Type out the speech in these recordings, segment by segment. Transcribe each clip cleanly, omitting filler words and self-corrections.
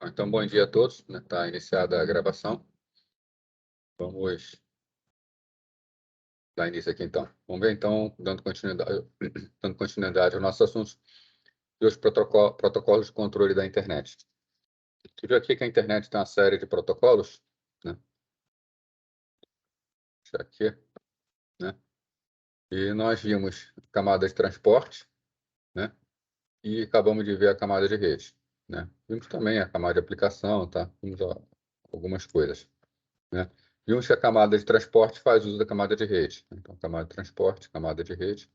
Então, bom dia a todos, né? Está iniciada a gravação. Vamos dar início aqui, então. Vamos ver, então, dando continuidade ao nosso assunto e os protocolos de controle da internet. Você viu aqui que a internet tem uma série de protocolos, né? Isso aqui, né? E nós vimos a camada de transporte, né? E acabamos de ver a camada de rede, né? Vimos também a camada de aplicação, tá? Vimos algumas coisas, né? Vimos que a camada de transporte faz uso da camada de rede. Então, camada de transporte, camada de rede.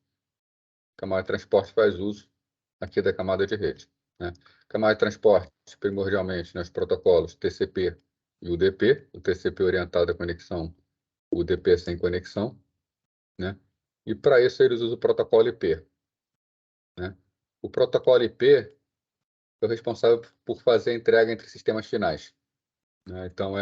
Camada de transporte faz uso aqui da camada de rede, né? Camada de transporte, primordialmente, nos protocolos TCP e UDP, o TCP orientado à conexão, o UDP sem conexão, né? E para isso eles usam o protocolo IP, né? O protocolo IP é o responsável por fazer a entrega entre sistemas finais, né? Então,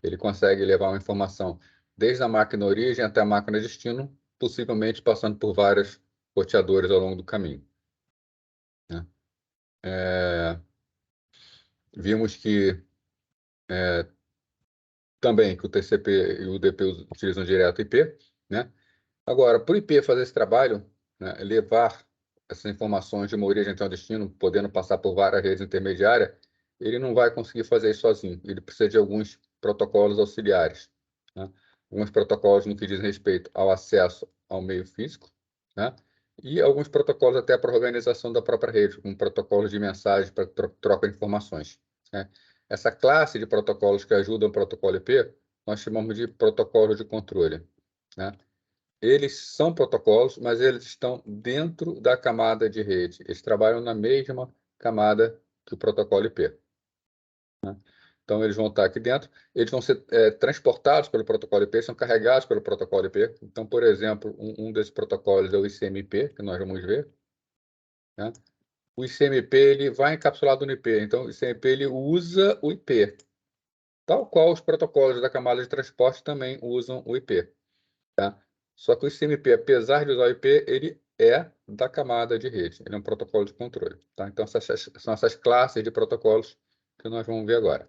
ele consegue levar uma informação desde a máquina origem até a máquina destino, possivelmente passando por vários roteadores ao longo do caminho, né? Vimos que também que o TCP e o UDP utilizam direto IP, né? Agora, para o IP fazer esse trabalho, né, levar essas informações de uma origem até um destino, podendo passar por várias redes intermediárias, ele não vai conseguir fazer isso sozinho. Ele precisa de alguns protocolos auxiliares, né? Alguns protocolos no que diz respeito ao acesso ao meio físico, né? E alguns protocolos até para a organização da própria rede, como protocolos de mensagem para troca de informações, né? Essa classe de protocolos que ajudam o protocolo IP, nós chamamos de protocolo de controle, né? Eles são protocolos, mas eles estão dentro da camada de rede. Eles trabalham na mesma camada que o protocolo IP, né? Então, eles vão estar aqui dentro, eles vão ser transportados pelo protocolo IP, são carregados pelo protocolo IP. Então, por exemplo, um desses protocolos é o ICMP, que nós vamos ver, né? O ICMP ele vai encapsulado no IP, então o ICMP ele usa o IP, tal qual os protocolos da camada de transporte também usam o IP, tá? Só que o ICMP, apesar de usar o IP, ele é da camada de rede, ele é um protocolo de controle, tá? Então, são essas classes de protocolos que nós vamos ver agora.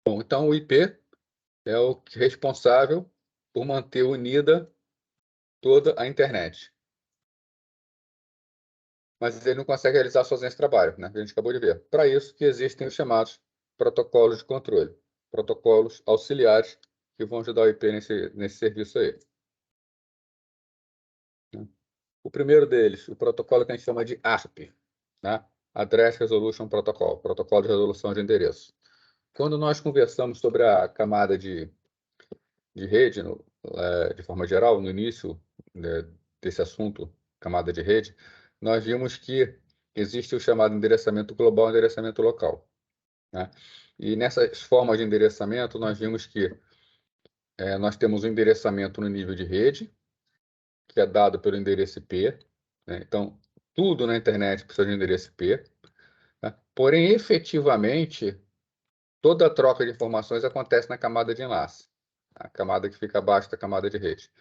Bom, então o IP é o responsável por manter unida toda a internet. Mas ele não consegue realizar sozinho esse trabalho, né? A gente acabou de ver. Para isso que existem os chamados protocolos de controle, protocolos auxiliares que vão ajudar o IP nesse serviço aí, né? O primeiro deles, o protocolo que a gente chama de ARP, né? Address Resolution Protocol, protocolo de resolução de endereço. Quando nós conversamos sobre a camada de rede, de forma geral, no início, né, desse assunto, camada de rede, nós vimos que existe o chamado endereçamento global e endereçamento local, né? E nessas formas de endereçamento, nós vimos que nós temos o endereçamento no nível de rede, que é dado pelo endereço IP, né? Então, tudo na internet precisa de endereço IP, né? Porém, efetivamente, toda a troca de informações acontece na camada de enlace, a camada que fica abaixo da camada de rede.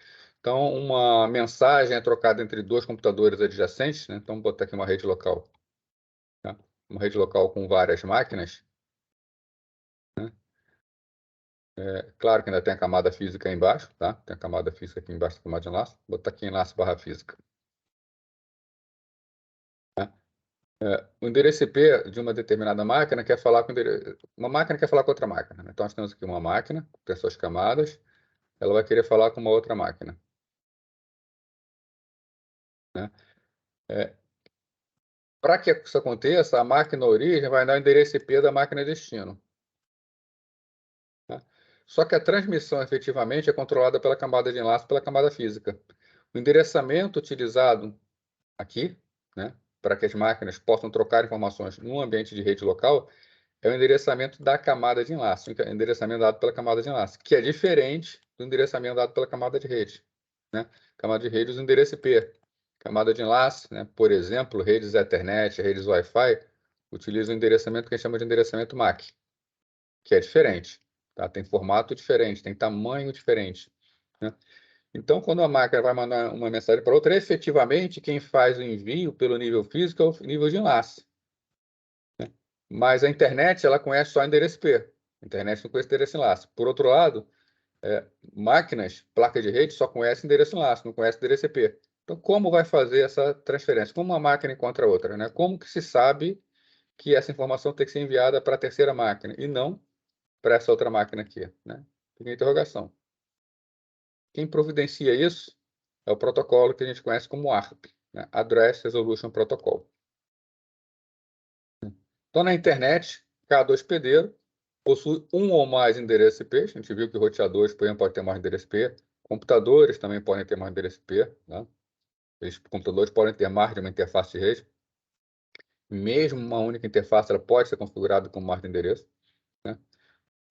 Então, uma mensagem é trocada entre dois computadores adjacentes, né? Então, vou botar aqui uma rede local, tá? Uma rede local com várias máquinas, né? Claro que ainda tem a camada física aí embaixo, tá? Tem a camada física aqui embaixo da camada de enlace. Vou botar aqui enlace barra física, tá? O endereço IP de uma determinada máquina quer falar com uma máquina quer falar com outra máquina, né? Então, nós temos aqui uma máquina, tem suas camadas, ela vai querer falar com uma outra máquina, né? Para que isso aconteça, a máquina origem vai dar o endereço IP da máquina destino, né? Só que a transmissão efetivamente é controlada pela camada de enlace, pela camada física. O endereçamento utilizado aqui, né, para que as máquinas possam trocar informações no ambiente de rede local, é o endereçamento da camada de enlace, o endereçamento dado pela camada de enlace, que é diferente do endereçamento dado pela camada de rede, né? Camada de rede usa o endereço IP. Camada de enlace, né, por exemplo, redes Ethernet, redes Wi-Fi, utilizam o endereçamento que a gente chama de endereçamento MAC, que é diferente, tá? Tem formato diferente, tem tamanho diferente, né? Então, quando a máquina vai mandar uma mensagem para outra, efetivamente, quem faz o envio pelo nível físico é o nível de enlace. Mas a internet, ela conhece só endereço IP. A internet não conhece endereço enlace. Por outro lado, máquinas, placa de rede, só conhece endereço enlace, não conhece endereço IP. Então, como vai fazer essa transferência? Como uma máquina encontra outra, né? Como que se sabe que essa informação tem que ser enviada para a terceira máquina e não para essa outra máquina aqui, né? Fica a interrogação. Quem providencia isso é o protocolo que a gente conhece como ARP, né? Address Resolution Protocol. Então, na internet, cada hospedeiro possui um ou mais endereços IP. A gente viu que roteadores, por exemplo, podem ter mais endereço IP. Computadores também podem ter mais endereço IP, né? Os computadores podem ter mais de uma interface de rede. Mesmo uma única interface, ela pode ser configurada com mais de endereço, né?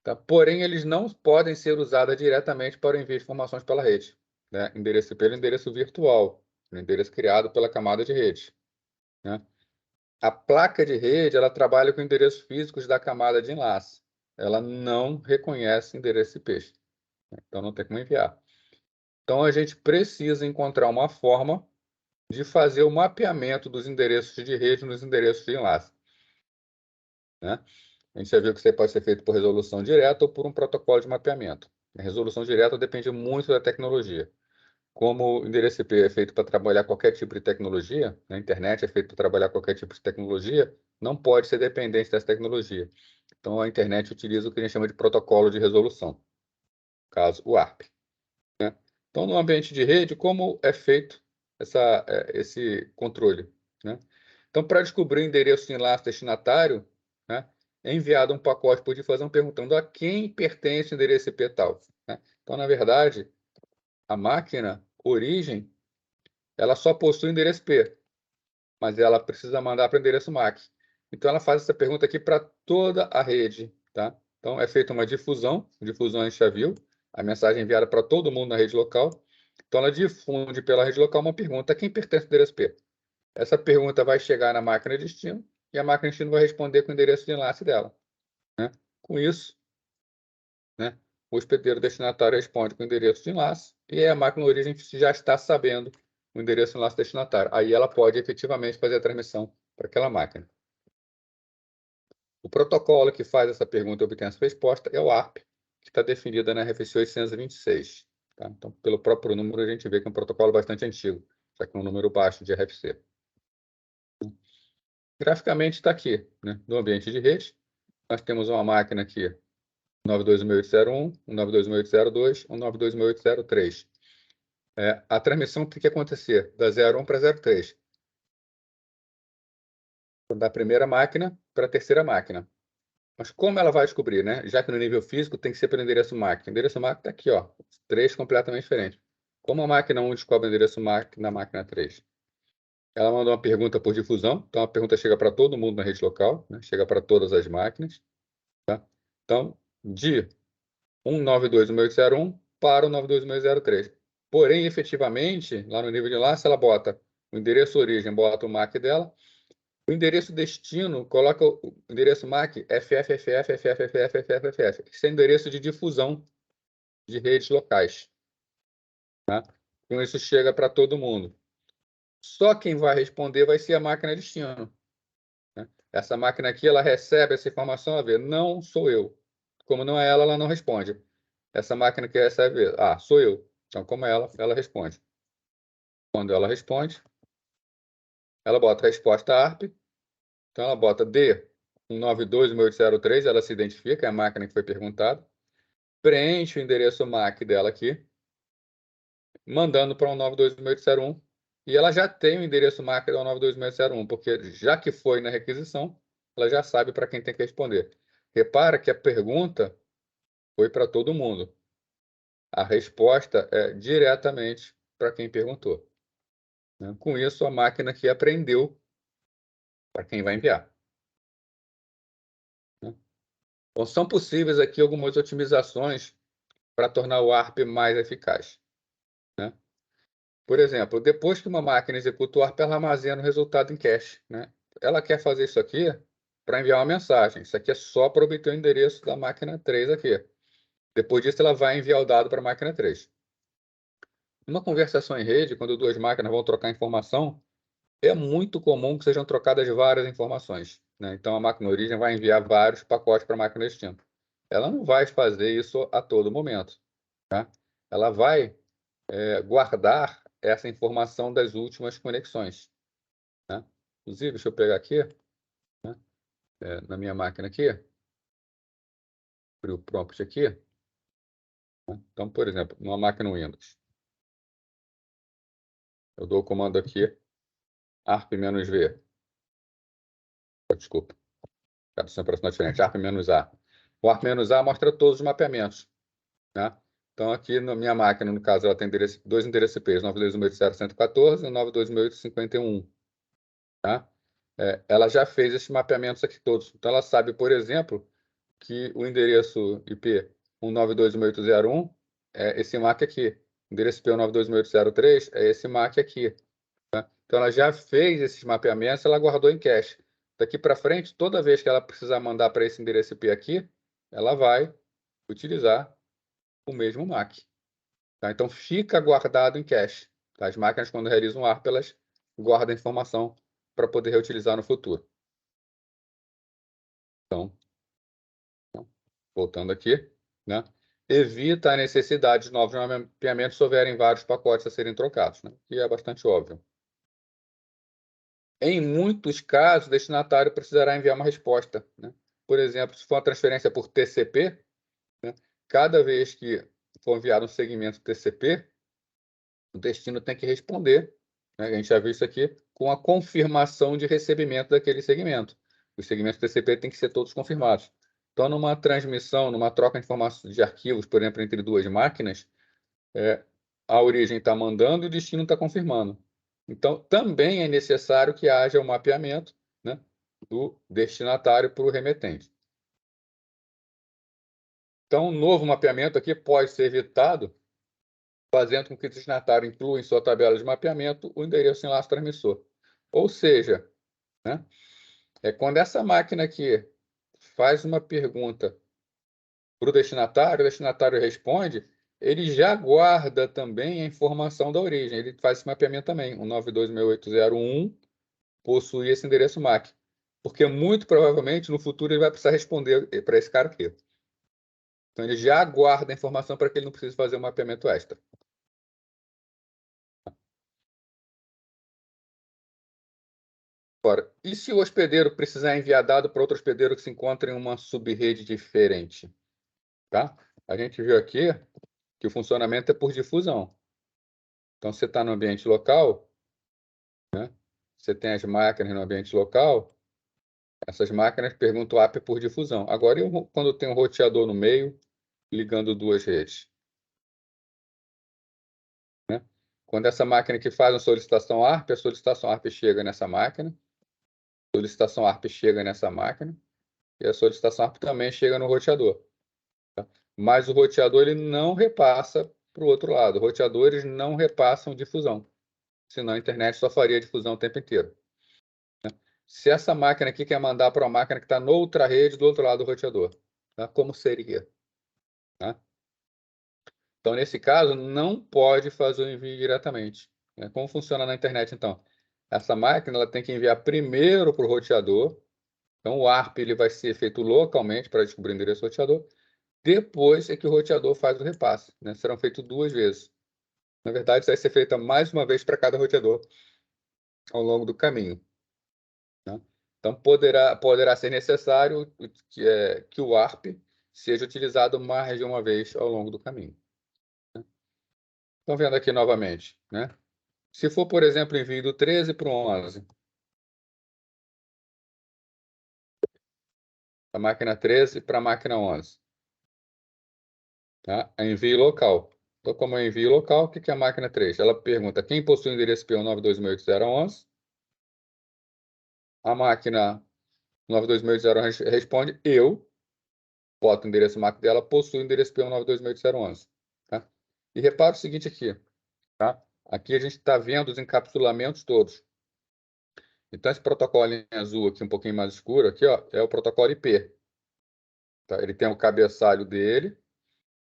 Tá? Porém, eles não podem ser usados diretamente para o envio de informações pela rede, né? Endereço IP é endereço virtual, endereço criado pela camada de rede, né? A placa de rede, ela trabalha com endereços físicos da camada de enlace. Ela não reconhece endereço IP, né? Então não tem como enviar. Então a gente precisa encontrar uma forma de fazer o mapeamento dos endereços de rede nos endereços de enlace, né? A gente já viu que isso pode ser feito por resolução direta ou por um protocolo de mapeamento. A resolução direta depende muito da tecnologia. Como o endereço IP é feito para trabalhar qualquer tipo de tecnologia, a internet é feito para trabalhar qualquer tipo de tecnologia, não pode ser dependente dessa tecnologia. Então, a internet utiliza o que a gente chama de protocolo de resolução, no caso, o ARP, né? Então, no ambiente de rede, como é feito esse controle, né? Então, para descobrir o endereço de enlace destinatário, né, é enviado um pacote por difusão perguntando a quem pertence o endereço IP tal, né? Então, na verdade, a máquina origem, ela só possui o endereço IP, mas ela precisa mandar para o endereço MAC. Então, ela faz essa pergunta aqui para toda a rede, tá? Então, é feita uma difusão a gente já viu, a mensagem é enviada para todo mundo na rede local. Então, ela difunde pela rede local uma pergunta: a quem pertence o endereço IP? Essa pergunta vai chegar na máquina de destino e a máquina de destino vai responder com o endereço de enlace dela, né? Com isso, né, o hospedeiro destinatário responde com o endereço de enlace e aí a máquina de origem já está sabendo o endereço de enlace destinatário. Aí ela pode efetivamente fazer a transmissão para aquela máquina. O protocolo que faz essa pergunta e obtém essa resposta é o ARP, que está definida na RFC 826. Tá? Então, pelo próprio número, a gente vê que é um protocolo bastante antigo, já que é um número baixo de RFC. Graficamente está aqui, né? No ambiente de rede, nós temos uma máquina aqui, 926.801, 926.802, 926.803. A transmissão tem que acontecer da 01 para 03. Da primeira máquina para a terceira máquina. Mas como ela vai descobrir, né? Já que no nível físico tem que ser pelo endereço MAC. O endereço MAC está aqui, ó, 3 completamente diferentes. Como a máquina 1 descobre o endereço MAC na máquina 3? Ela manda uma pergunta por difusão, então a pergunta chega para todo mundo na rede local, né? Chega para todas as máquinas. Tá? Então, de 192.168.01 para o 926.03. Porém, efetivamente, lá no nível de enlace, ela bota o endereço origem, bota o MAC dela. O endereço destino, coloca o endereço MAC FFFFFFFFF. Esse é o endereço de difusão de redes locais. Tá? Então, isso chega para todo mundo. Só quem vai responder vai ser a máquina destino. Né? Essa máquina aqui, ela recebe essa informação, a ver, não sou eu. Como não é ela, ela não responde. Essa máquina que recebe, sou eu. Então, como é ela responde. Quando ela responde, ela bota a resposta ARP. Então, ela bota D 192.168.03, ela se identifica, é a máquina que foi perguntada. Preenche o endereço MAC dela aqui, mandando para o 192.168.01. E ela já tem o endereço MAC do 192.168.01, porque já que foi na requisição, ela já sabe para quem tem que responder. Repara que a pergunta foi para todo mundo. A resposta é diretamente para quem perguntou. Né? Com isso, a máquina aqui aprendeu para quem vai enviar. Né? Então, são possíveis aqui algumas otimizações para tornar o ARP mais eficaz. Né? Por exemplo, depois que uma máquina executa o ARP, ela armazena o resultado em cache. Né? Ela quer fazer isso aqui para enviar uma mensagem. Isso aqui é só para obter o endereço da máquina 3 aqui. Depois disso, ela vai enviar o dado para a máquina 3. Uma conversação em rede, quando duas máquinas vão trocar informação, é muito comum que sejam trocadas várias informações, né? Então, a máquina origem vai enviar vários pacotes para a máquina destino. Ela não vai fazer isso a todo momento, tá? Ela vai guardar essa informação das últimas conexões, né? Inclusive, deixa eu pegar aqui, né? Na minha máquina aqui, abrir o prompt aqui, né? Então, por exemplo, numa máquina Windows, eu dou o comando aqui, arp-v. Desculpa, cada operacional diferente, arp-a. O arp-a mostra todos os mapeamentos, né? Então, aqui na minha máquina, no caso, ela tem dois endereços IPs, 92.1.114 e 92.1.50.51, tá? Ela já fez esses mapeamentos aqui todos. Então, ela sabe, por exemplo, que o endereço IP 192.1.801 é esse MAC aqui. O endereço IP 192.1.803 é esse MAC aqui. Tá? Então, ela já fez esses mapeamentos, ela guardou em cache. Daqui para frente, toda vez que ela precisar mandar para esse endereço IP aqui, ela vai utilizar o mesmo MAC. Tá? Então, fica guardado em cache. Tá? As máquinas, quando realizam ARP, elas guardam a informação para poder reutilizar no futuro. Então, voltando aqui, né? Evita a necessidade de novos mapeamentos se houverem vários pacotes a serem trocados, né? Que é bastante óbvio. Em muitos casos, o destinatário precisará enviar uma resposta, né? Por exemplo, se for uma transferência por TCP, né? Cada vez que for enviado um segmento TCP, o destino tem que responder, né? A gente já viu isso aqui, com a confirmação de recebimento daquele segmento. Os segmentos TCP têm que ser todos confirmados. Então, numa transmissão, numa troca de informações de arquivos, por exemplo, entre duas máquinas, a origem está mandando e o destino está confirmando. Então, também é necessário que haja um mapeamento, né, do destinatário para o remetente. Então, um novo mapeamento aqui pode ser evitado fazendo com que o destinatário inclua em sua tabela de mapeamento o endereço enlace transmissor. Ou seja, né, quando essa máquina aqui faz uma pergunta para o destinatário responde, ele já guarda também a informação da origem. Ele faz esse mapeamento também. O 92.680.1 possui esse endereço MAC. Porque muito provavelmente no futuro ele vai precisar responder para esse cara aqui. Então ele já guarda a informação para que ele não precise fazer um mapeamento extra. Agora, e se o hospedeiro precisar enviar dado para outro hospedeiro que se encontra em uma subrede diferente? Tá? A gente viu aqui que o funcionamento é por difusão. Então, você está no ambiente local, né? Você tem as máquinas no ambiente local, essas máquinas perguntam o AP por difusão. Agora, quando tem um roteador no meio, ligando duas redes? Né? Quando essa máquina que faz uma solicitação ARP, a solicitação ARP chega nessa máquina, a solicitação ARP chega nessa máquina, e a solicitação ARP também chega no roteador. Tá? Mas o roteador ele não repassa para o outro lado. Roteadores não repassam difusão, senão a internet só faria difusão o tempo inteiro. Se essa máquina aqui quer mandar para uma máquina que está noutra rede do outro lado do roteador, tá? Como seria? Tá? Então, nesse caso, não pode fazer o envio diretamente. Né? Como funciona na internet, então? Essa máquina ela tem que enviar primeiro para o roteador. Então, o ARP ele vai ser feito localmente para descobrir o endereço do roteador. Depois é que o roteador faz o repasse. Né? Serão feitos duas vezes. Na verdade, isso vai ser feito mais uma vez para cada roteador ao longo do caminho. Né? Então, poderá ser necessário que o ARP seja utilizado mais de uma vez ao longo do caminho. Né? Estão vendo aqui novamente. Né? Se for, por exemplo, envio do 13 para o 11, a máquina 13 para a máquina 11. Tá? É envio local. Então, como é envio local, o que é a máquina 3? Ela pergunta quem possui o endereço P192.8.0.11. A máquina 92.8.0 responde, eu, bota o endereço MAC dela, possui o endereço P192.8.0.11. Tá? E repara o seguinte aqui. Tá? Aqui a gente está vendo os encapsulamentos todos. Então, esse protocolo em azul aqui, um pouquinho mais escuro, aqui, ó, é o protocolo IP. Tá? Ele tem o cabeçalho dele.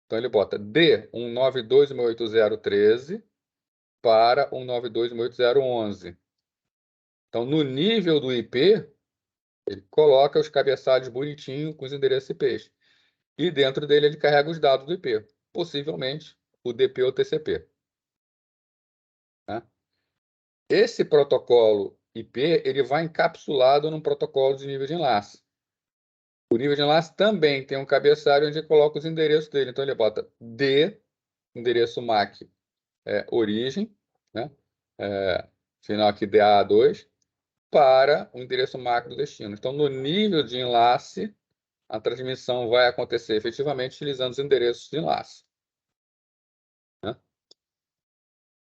Então, ele bota D192.180.13 para 192.168.0.11. Então, no nível do IP, ele coloca os cabeçalhos bonitinho com os endereços IPs. E dentro dele ele carrega os dados do IP, possivelmente o DP ou TCP. Né? Esse protocolo IP ele vai encapsulado num protocolo de nível de enlace. O nível de enlace também tem um cabeçalho onde ele coloca os endereços dele. Então ele bota D, endereço MAC origem, né? Final aqui DA2, para o endereço MAC do destino. Então, no nível de enlace, a transmissão vai acontecer efetivamente utilizando os endereços de enlace. Né?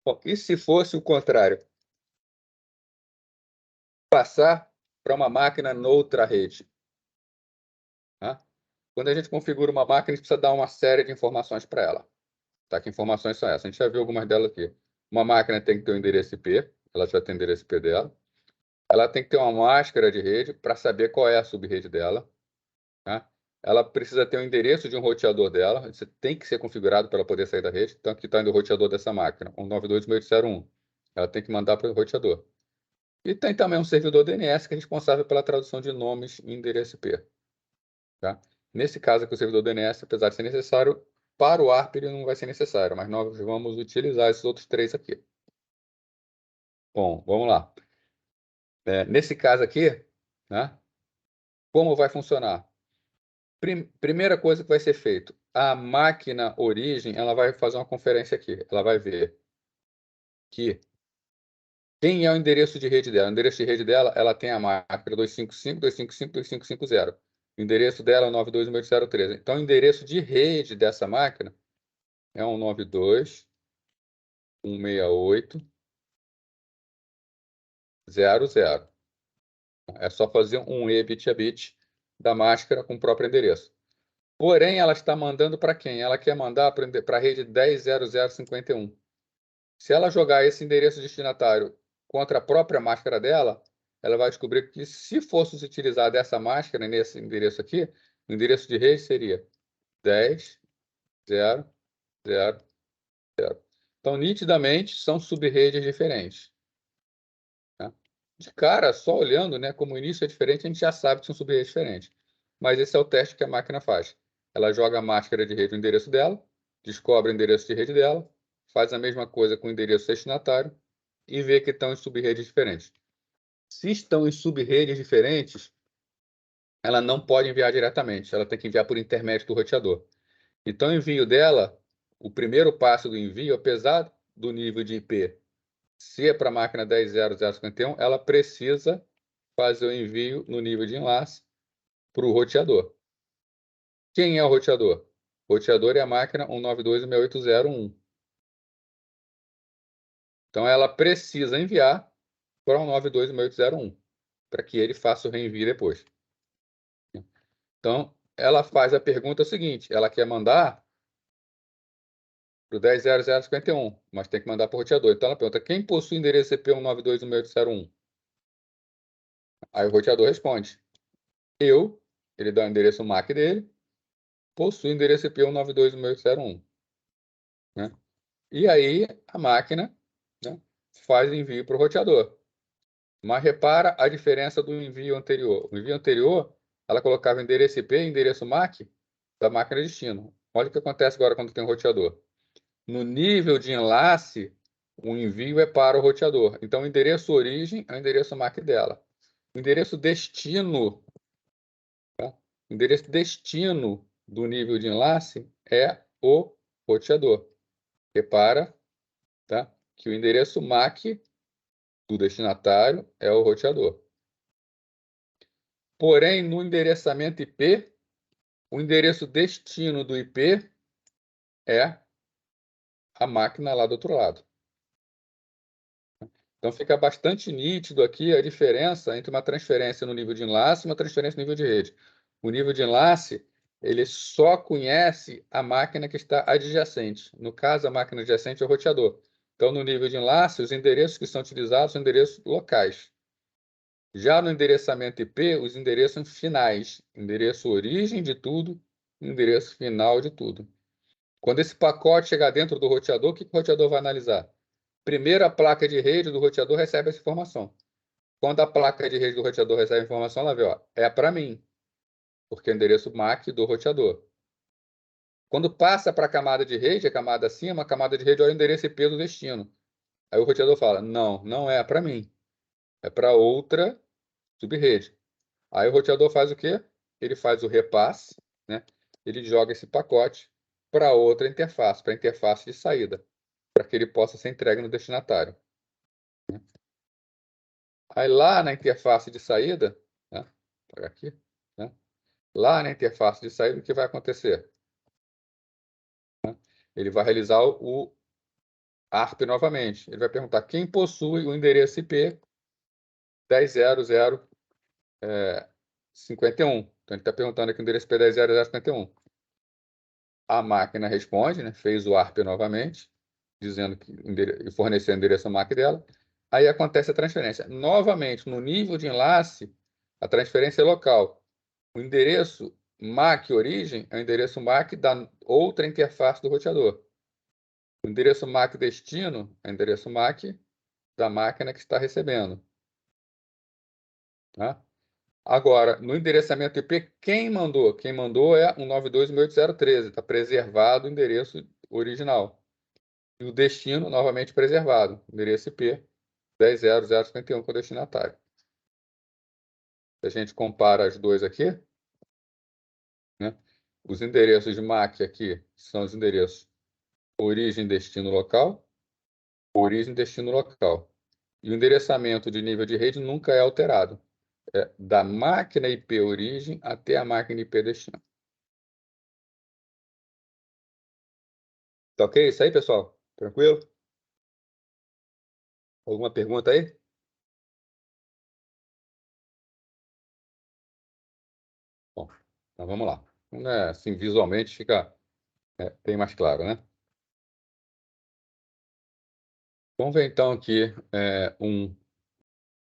Bom, e se fosse o contrário? Passar para uma máquina noutra rede. Né? Quando a gente configura uma máquina, a gente precisa dar uma série de informações para ela. Tá? Que informações são essas? A gente já viu algumas delas aqui. Uma máquina tem que ter um endereço IP, ela já tem o endereço IP dela. Ela tem que ter uma máscara de rede para saber qual é a subrede dela. Né? Ela precisa ter o endereço de um roteador dela. Você tem que ser configurado para ela poder sair da rede. Então, aqui está indo o roteador dessa máquina, 192.168.0.1. Ela tem que mandar para o roteador. E tem também um servidor DNS que é responsável pela tradução de nomes em endereço IP. Tá? Nesse caso aqui, o servidor DNS, apesar de ser necessário, para o ARP ele não vai ser necessário, mas nós vamos utilizar esses outros três aqui. Bom, vamos lá. Nesse caso aqui, né, como vai funcionar? Primeira coisa que vai ser feito, a máquina origem, ela vai fazer uma conferência aqui. Ela vai ver que quem é o endereço de rede dela. O endereço de rede dela, ela tem a máquina 255.255.255.0. O endereço dela é 92.168.0.13. Então, o endereço de rede dessa máquina é 192.168.0.0. É só fazer um E bit a bit da máscara com o próprio endereço. Porém, ela está mandando para quem? Ela quer mandar para a rede 10.0.0.51. Se ela jogar esse endereço destinatário contra a própria máscara dela, ela vai descobrir que se fosse utilizar dessa máscara nesse endereço aqui, o endereço de rede seria 10.0.0.0. Então, nitidamente, são sub-redes diferentes. Né? De cara, só olhando, né, como o início é diferente, a gente já sabe que são sub-redes diferentes. Mas esse é o teste que a máquina faz. Ela joga a máscara de rede no endereço dela, descobre o endereço de rede dela, faz a mesma coisa com o endereço destinatário e vê que estão em sub-redes diferentes. Se estão em sub-redes diferentes, ela não pode enviar diretamente, ela tem que enviar por intermédio do roteador. Então, o envio dela, o primeiro passo do envio, apesar do nível de IP ser para a máquina 10.0.0.51, ela precisa fazer o envio no nível de enlace para o roteador. Quem é o roteador? O roteador é a máquina 192.168.0.1. Então, ela precisa enviar para 192.168.0.1 para que ele faça o reenvio depois. Então, ela faz a pergunta seguinte, ela quer mandar para o 10.0.0.51, mas tem que mandar para o roteador. Então, ela pergunta, quem possui o endereço IP 192.168.0.1? Aí o roteador responde, ele dá o endereço MAC dele, possui o endereço IP 192.168.0.1. Né? E aí a máquina, né, faz envio para o roteador. Mas repara a diferença do envio anterior. O envio anterior, ela colocava endereço IP e endereço MAC da máquina destino. Olha o que acontece agora quando tem um roteador. No nível de enlace, o envio é para o roteador. Então, o endereço origem é o endereço MAC dela. O endereço destino, tá? O endereço destino do nível de enlace é o roteador. Repara, tá, que o endereço MAC do destinatário é o roteador. Porém, no endereçamento IP, o endereço destino do IP é a máquina lá do outro lado. Então, fica bastante nítido aqui a diferença entre uma transferência no nível de enlace e uma transferência no nível de rede. O nível de enlace, ele só conhece a máquina que está adjacente. No caso, a máquina adjacente é o roteador. Então, no nível de enlace, os endereços que são utilizados são endereços locais. Já no endereçamento IP, os endereços finais. Endereço origem de tudo, endereço final de tudo. Quando esse pacote chegar dentro do roteador, o que o roteador vai analisar? Primeiro, a placa de rede do roteador recebe essa informação. Quando a placa de rede do roteador recebe a informação, ela vê, ó, é para mim, porque é o endereço MAC do roteador. Quando passa para a camada de rede, a camada acima, a camada de rede olha o endereço IP do destino. Aí o roteador fala, não, não é para mim, é para outra subrede. Aí o roteador faz o quê? Ele faz o repasse, né? Ele joga esse pacote para outra interface, para a interface de saída, para que ele possa ser entregue no destinatário. Aí lá na interface de saída, né? Vou pegar aqui, né? Lá na interface de saída, o que vai acontecer? Ele vai realizar o ARP novamente. Ele vai perguntar quem possui o endereço IP 10.00.51. Então, ele está perguntando aqui o endereço IP 10.00.51. A máquina responde, né? Fez o ARP novamente, dizendo que forneceu o endereço MAC dela. Aí acontece a transferência. Novamente, no nível de enlace, a transferência é local. O endereço MAC origem é o endereço MAC da outra interface do roteador. O endereço MAC destino é o endereço MAC da máquina que está recebendo. Tá? Agora, no endereçamento IP, quem mandou? Quem mandou é 192.168.013. Está preservado o endereço original. E o destino, novamente preservado. Endereço IP 10.00.51 com o destinatário. Se a gente compara as duas aqui, né? Os endereços de MAC aqui são os endereços origem, destino, local. Origem, destino, local. E o endereçamento de nível de rede nunca é alterado. É da máquina IP origem até a máquina IP destino. Tá ok? Isso aí, pessoal? Tranquilo? Alguma pergunta aí? Bom, então vamos lá. Assim, visualmente fica bem mais claro, né? Vamos ver então aqui um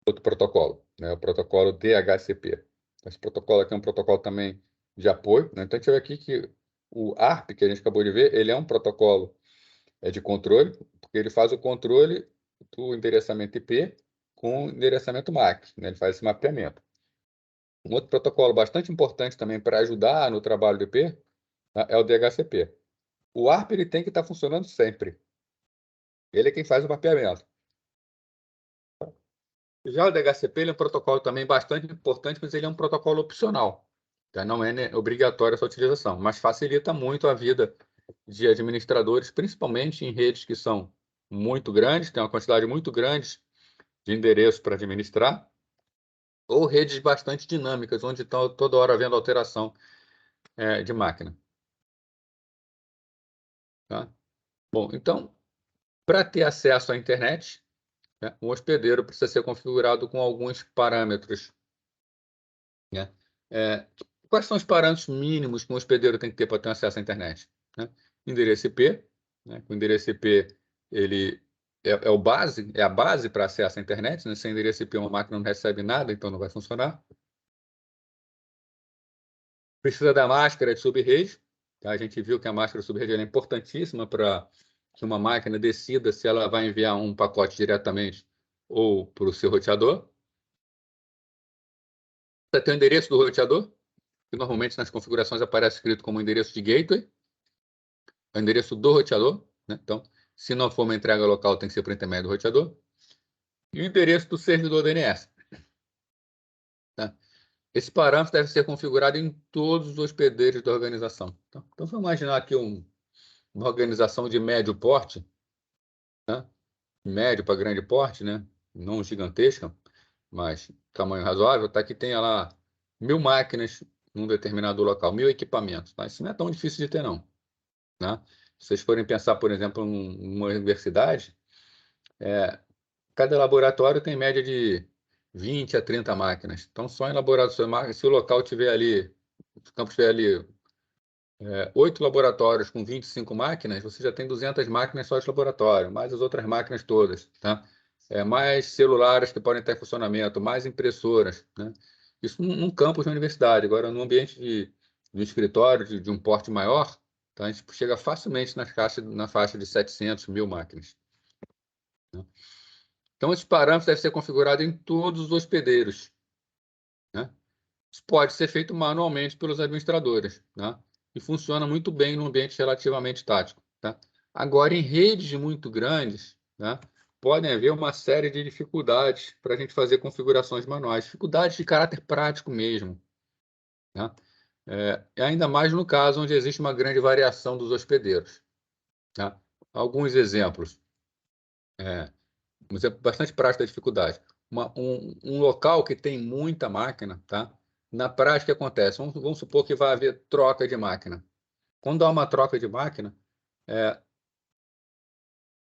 outro protocolo, né? O protocolo DHCP. Esse protocolo aqui é um protocolo também de apoio, né? Então a gente vê aqui que o ARP, que a gente acabou de ver, ele é um protocolo de controle, porque ele faz o controle do endereçamento IP com o endereçamento MAC, né? Ele faz esse mapeamento. Um outro protocolo bastante importante também para ajudar no trabalho do IP, tá? É o DHCP. O ARP ele tem que estar funcionando sempre. Ele é quem faz o mapeamento. Já o DHCP ele é um protocolo também bastante importante, mas ele é um protocolo opcional. Tá? Não é obrigatória a sua utilização, mas facilita muito a vida de administradores, principalmente em redes que são muito grandes, tem uma quantidade muito grande de endereços para administrar, ou redes bastante dinâmicas, onde estão toda hora havendo alteração de máquina. Tá? Bom, então, para ter acesso à internet, né, um hospedeiro precisa ser configurado com alguns parâmetros. Né? Quais são os parâmetros mínimos que um hospedeiro tem que ter para ter acesso à internet? Né? Endereço IP, né? O endereço IP ele é a base para acesso à internet. Né? Sem endereço IP, uma máquina não recebe nada, então não vai funcionar. Precisa da máscara de subrede. Tá? A gente viu que a máscara de subrede é importantíssima para que uma máquina decida se ela vai enviar um pacote diretamente ou para o seu roteador. Você tem o endereço do roteador, que normalmente nas configurações aparece escrito como endereço de gateway, é o endereço do roteador. Né? Então, se não for uma entrega local, tem que ser por intermédio do roteador. E o endereço do servidor DNS. Tá? Esse parâmetro deve ser configurado em todos os hospedeiros da organização. Então vamos imaginar aqui uma organização de médio porte, né? Médio para grande porte, né? Não gigantesca, mas tamanho razoável, tá? Que tenha lá 1.000 máquinas num determinado local, 1.000 equipamentos. Tá? Isso não é tão difícil de ter, não. Né? Se vocês forem pensar, por exemplo, numa universidade, cada laboratório tem média de 20 a 30 máquinas. Então, só em laboratório, se o local tiver ali, se o campus tiver ali 8 laboratórios com 25 máquinas, você já tem 200 máquinas só de laboratório, mais as outras máquinas todas, tá? Mais celulares que podem estar em funcionamento, mais impressoras, né? Isso num campus de universidade. Agora, no ambiente de um escritório de um porte maior, tá? A gente chega facilmente na faixa de 700 mil máquinas. né? Então, esses parâmetros devem ser configurados em todos os hospedeiros, né? Isso pode ser feito manualmente pelos administradores, né? E funciona muito bem num ambiente relativamente tático, tá? Agora, em redes muito grandes, né, podem haver uma série de dificuldades para a gente fazer configurações manuais, dificuldades de caráter prático mesmo, né? Ainda mais no caso onde existe uma grande variação dos hospedeiros, tá? Alguns exemplos, um exemplo bastante prático da dificuldade. Um local que tem muita máquina, tá? Na prática acontece, vamos supor que vai haver troca de máquina. Quando há uma troca de máquina,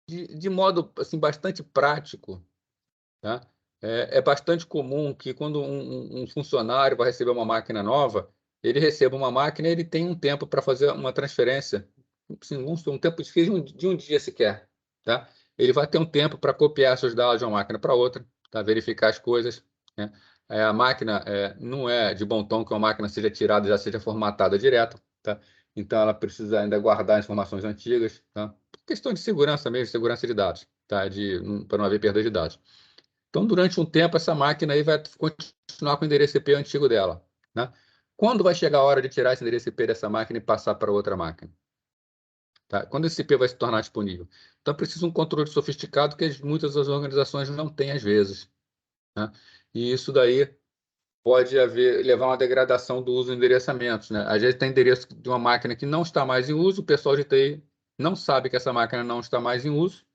de modo assim, bastante prático, tá? É bastante comum que quando um funcionário vai receber uma máquina nova, ele receba uma máquina e ele tem um tempo para fazer uma transferência, assim, um tempo de um dia sequer, tá? Ele vai ter um tempo para copiar seus dados de uma máquina para outra, tá? Verificar as coisas, né? A máquina não é de bom tom que uma máquina seja tirada e já seja formatada direto, tá? Então ela precisa ainda guardar informações antigas, tá? Questão de segurança mesmo, segurança de dados, tá? Para não haver perda de dados. Então, durante um tempo, essa máquina aí vai continuar com o endereço IP antigo dela, né? Quando vai chegar a hora de tirar esse endereço IP dessa máquina e passar para outra máquina? Tá? Quando esse IP vai se tornar disponível? Então, precisa um controle sofisticado que muitas das organizações não têm às vezes, né? E isso daí pode levar a uma degradação do uso de endereçamentos, né? Às vezes tem endereço de uma máquina que não está mais em uso, o pessoal de TI não sabe que essa máquina não está mais em uso,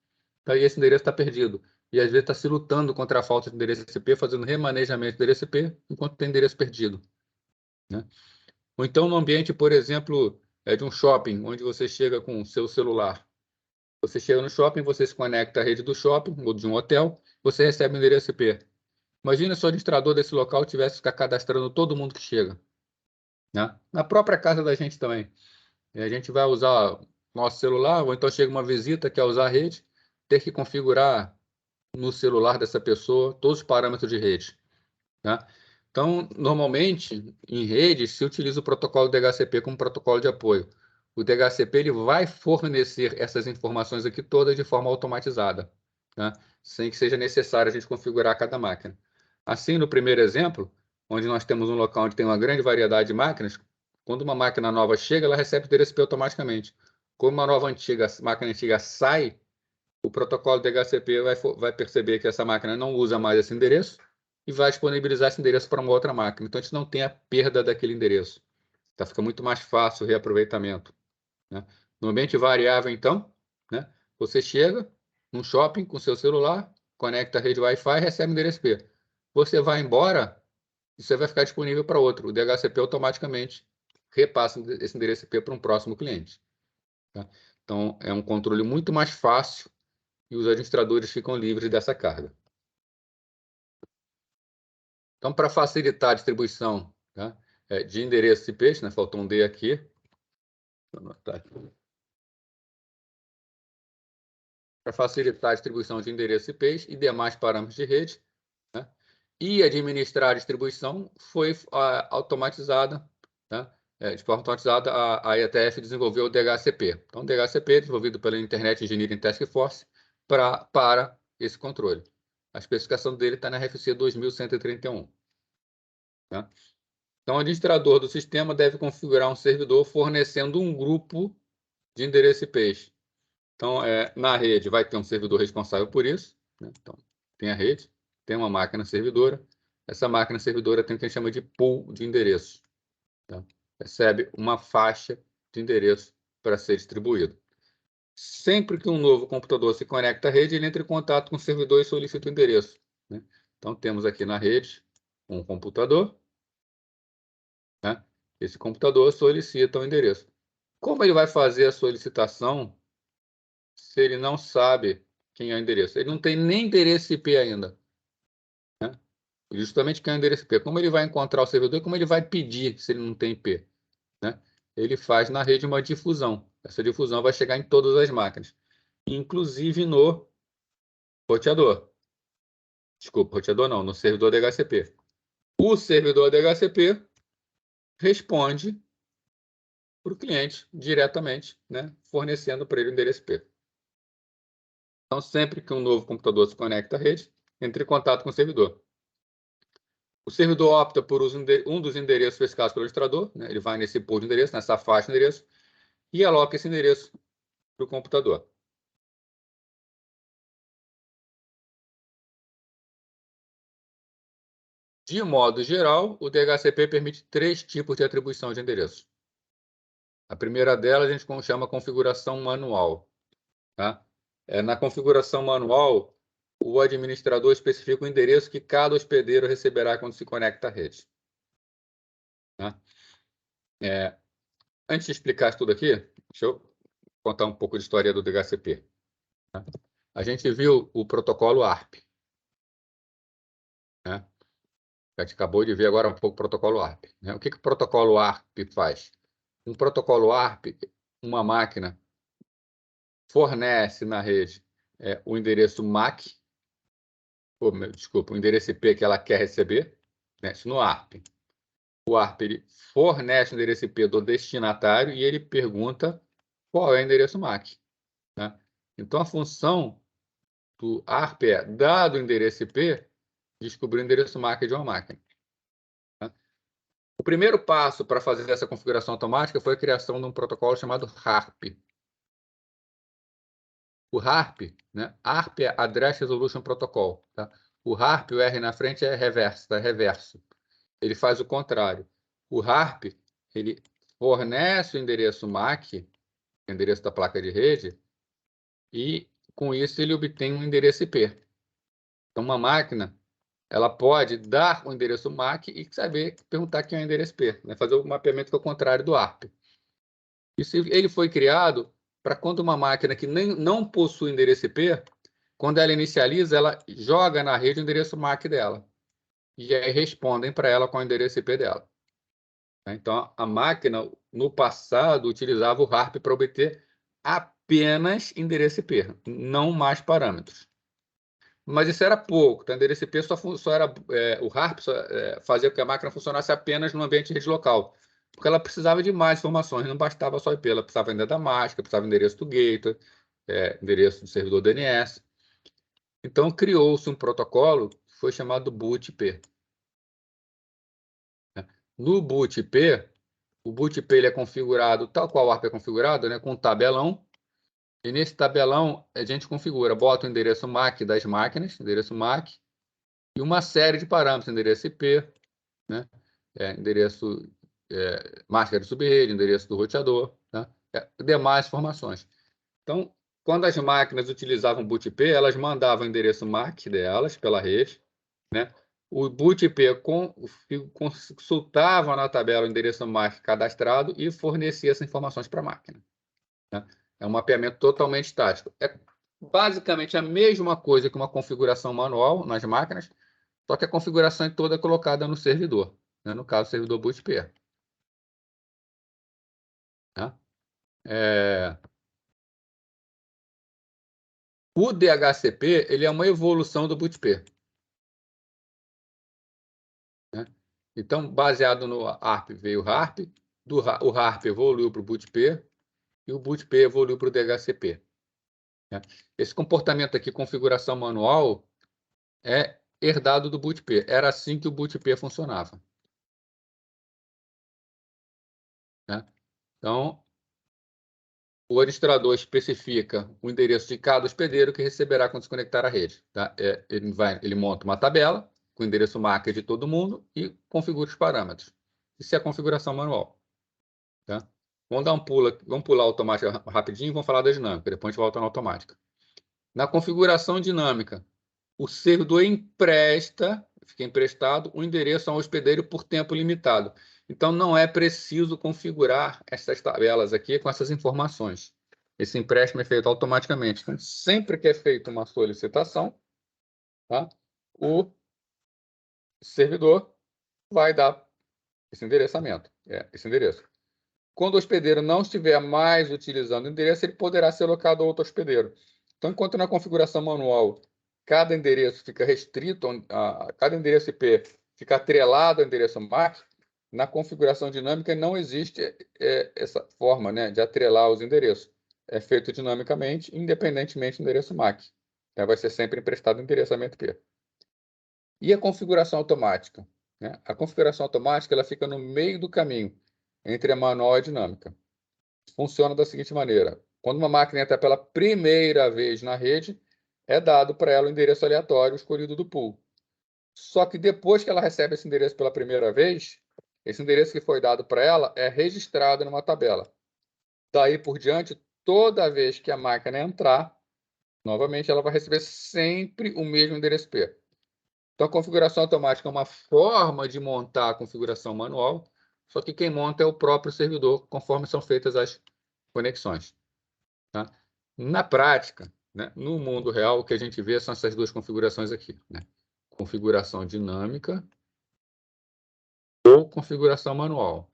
tá? E esse endereço está perdido. E às vezes está se lutando contra a falta de endereço IP, fazendo remanejamento de endereço IP, enquanto tem endereço perdido, né? Ou então no ambiente, por exemplo, de um shopping, onde você chega com o seu celular. Você chega no shopping, você se conecta à rede do shopping ou de um hotel, você recebe o endereço IP. Imagina se o administrador desse local tivesse que ficar cadastrando todo mundo que chega, né? Na própria casa da gente também. E a gente vai usar nosso celular, ou então chega uma visita, quer usar a rede, ter que configurar no celular dessa pessoa todos os parâmetros de rede, né? Então, normalmente, em rede, se utiliza o protocolo DHCP como protocolo de apoio. O DHCP ele vai fornecer essas informações aqui todas de forma automatizada, né? Sem que seja necessário a gente configurar cada máquina. Assim, no primeiro exemplo, onde nós temos um local onde tem uma grande variedade de máquinas, quando uma máquina nova chega, ela recebe o DHCP automaticamente. Quando uma máquina antiga sai, o protocolo DHCP vai perceber que essa máquina não usa mais esse endereço e vai disponibilizar esse endereço para uma outra máquina. Então, a gente não tem a perda daquele endereço. Tá? Fica muito mais fácil o reaproveitamento, né? No ambiente variável, então, né, você chega num shopping com seu celular, conecta a rede Wi-Fi e recebe o endereço IP. Você vai embora e você vai ficar disponível para outro. O DHCP automaticamente repassa esse endereço IP para um próximo cliente, tá? Então, é um controle muito mais fácil e os administradores ficam livres dessa carga. Então, para facilitar a distribuição, tá, de endereços IPs, né, faltou um D aqui. Para facilitar a distribuição de endereços IPs e demais parâmetros de rede, né, e administrar a distribuição foi automatizada, né, de forma automatizada, a IETF desenvolveu o DHCP. Então, o DHCP, desenvolvido pela Internet Engineering Task Force, para esse controle. A especificação dele está na RFC 2131. Tá? Então, o administrador do sistema deve configurar um servidor fornecendo um grupo de endereço IPs. Então, na rede vai ter um servidor responsável por isso, né? Então, tem a rede, tem uma máquina servidora. Essa máquina servidora tem o que a gente chama de pool de endereços, tá? Recebe uma faixa de endereço para ser distribuído. Sempre que um novo computador se conecta à rede, ele entra em contato com o servidor e solicita o endereço, né? Então, temos aqui na rede um computador, né? Esse computador solicita o endereço. Como ele vai fazer a solicitação se ele não sabe quem é o endereço? Ele não tem nem endereço IP ainda, né? Justamente quem é o endereço IP. Como ele vai encontrar o servidor e como ele vai pedir se ele não tem IP, né? Ele faz na rede uma difusão. Essa difusão vai chegar em todas as máquinas, inclusive no roteador. Desculpa, roteador não, no servidor DHCP. O servidor DHCP responde para o cliente diretamente, né, fornecendo para ele o endereço IP. Então, sempre que um novo computador se conecta à rede, entre em contato com o servidor. O servidor opta por um dos endereços especificados pelo administrador, né? Ele vai nesse pool de endereço, nessa faixa de endereço, e aloca esse endereço para o computador. De modo geral, o DHCP permite 3 tipos de atribuição de endereço. A primeira delas a gente chama configuração manual. Tá? Na configuração manual, o administrador especifica o endereço que cada hospedeiro receberá quando se conecta à rede. Tá? Antes de explicar isso tudo aqui, deixa eu contar um pouco de história do DHCP. Tá? A gente viu o protocolo ARP. Né? A gente acabou de ver agora um pouco o protocolo ARP. Né? O que o protocolo ARP faz? Um protocolo ARP, uma máquina fornece na rede o endereço MAC, desculpa, o endereço IP que ela quer receber, né? Isso no ARP. O ARP ele fornece o endereço IP do destinatário e ele pergunta qual é o endereço MAC. Né? Então, a função do ARP é, dado o endereço IP, descobrir o endereço MAC de uma máquina. Né? O primeiro passo para fazer essa configuração automática foi a criação de um protocolo chamado HARP. O HARP, né? ARP é Address Resolution Protocol. Tá? O HARP, o R na frente é reverso, tá? Reverso. Ele faz o contrário. O HARP, ele fornece o endereço MAC, endereço da placa de rede, e com isso ele obtém um endereço IP. Então, uma máquina, ela pode dar o endereço MAC e saber perguntar quem é o endereço IP, né? Fazer o mapeamento que é o contrário do ARP. Isso ele foi criado para quando uma máquina que não possui endereço IP, quando ela inicializa, ela joga na rede o endereço MAC dela. E aí respondem para ela com o endereço IP dela. Então, a máquina, no passado, utilizava o HARP para obter apenas endereço IP, não mais parâmetros. Mas isso era pouco, tá? O endereço IP só era... o HARP fazia com que a máquina funcionasse apenas no ambiente de rede local, porque ela precisava de mais informações, não bastava só IP, ela precisava ainda da mágica, precisava do endereço do gateway, endereço do servidor DNS. Então, criou-se um protocolo que foi chamado BootIP. No BootIP, o BootIP ele é configurado tal qual o ARP é configurado, né, com um tabelão. E nesse tabelão a gente configura, bota o endereço MAC das máquinas, endereço MAC, e uma série de parâmetros, endereço IP, né, endereço máscara de subrede, endereço do roteador, né, demais informações. Então, quando as máquinas utilizavam BootIP, elas mandavam o endereço MAC delas pela rede, né? O BootIP consultava na tabela o endereço MAC cadastrado e fornecia essas informações para a máquina. Né? É um mapeamento totalmente estático. É basicamente a mesma coisa que uma configuração manual nas máquinas, só que a configuração é toda colocada no servidor, né? No caso, o servidor BootIP. Tá? O DHCP ele é uma evolução do BootIP. Né? Então, baseado no ARP, veio o HARP, o HARP evoluiu para o BootIP e o BootIP evoluiu para o DHCP. Né? Esse comportamento aqui, configuração manual, é herdado do BootIP. Era assim que o BootIP funcionava. Né? Então, o administrador especifica o endereço de cada hospedeiro que receberá quando se conectar à rede. Tá? Ele monta uma tabela com o endereço MAC de todo mundo e configura os parâmetros. Isso é a configuração manual. Tá? Vamos pular a automática rapidinho e vamos falar da dinâmica, depois a gente volta na automática. Na configuração dinâmica, o servidor fica emprestado o endereço ao hospedeiro por tempo limitado. Então, não é preciso configurar essas tabelas aqui com essas informações. Esse empréstimo é feito automaticamente. Então, sempre que é feita uma solicitação, tá? O servidor vai dar esse endereçamento, esse endereço. Quando o hospedeiro não estiver mais utilizando o endereço, ele poderá ser alocado a outro hospedeiro. Então, enquanto na configuração manual, cada endereço fica restrito, cada endereço IP fica atrelado ao endereço MAC, na configuração dinâmica não existe essa forma, né, de atrelar os endereços. É feito dinamicamente, independentemente do endereço MAC. Então, vai ser sempre emprestado o endereçamento IP. E a configuração automática, né? A configuração automática ela fica no meio do caminho entre a manual e a dinâmica. Funciona da seguinte maneira: quando uma máquina entra pela primeira vez na rede, é dado para ela o endereço aleatório escolhido do pool. Só que depois que ela recebe esse endereço pela primeira vez, esse endereço que foi dado para ela é registrado numa tabela. Daí por diante, toda vez que a máquina entrar, novamente ela vai receber sempre o mesmo endereço IP. Então, a configuração automática é uma forma de montar a configuração manual, só que quem monta é o próprio servidor, conforme são feitas as conexões. Tá? Na prática, né, no mundo real, o que a gente vê são essas duas configurações aqui, né? Configuração dinâmica ou configuração manual.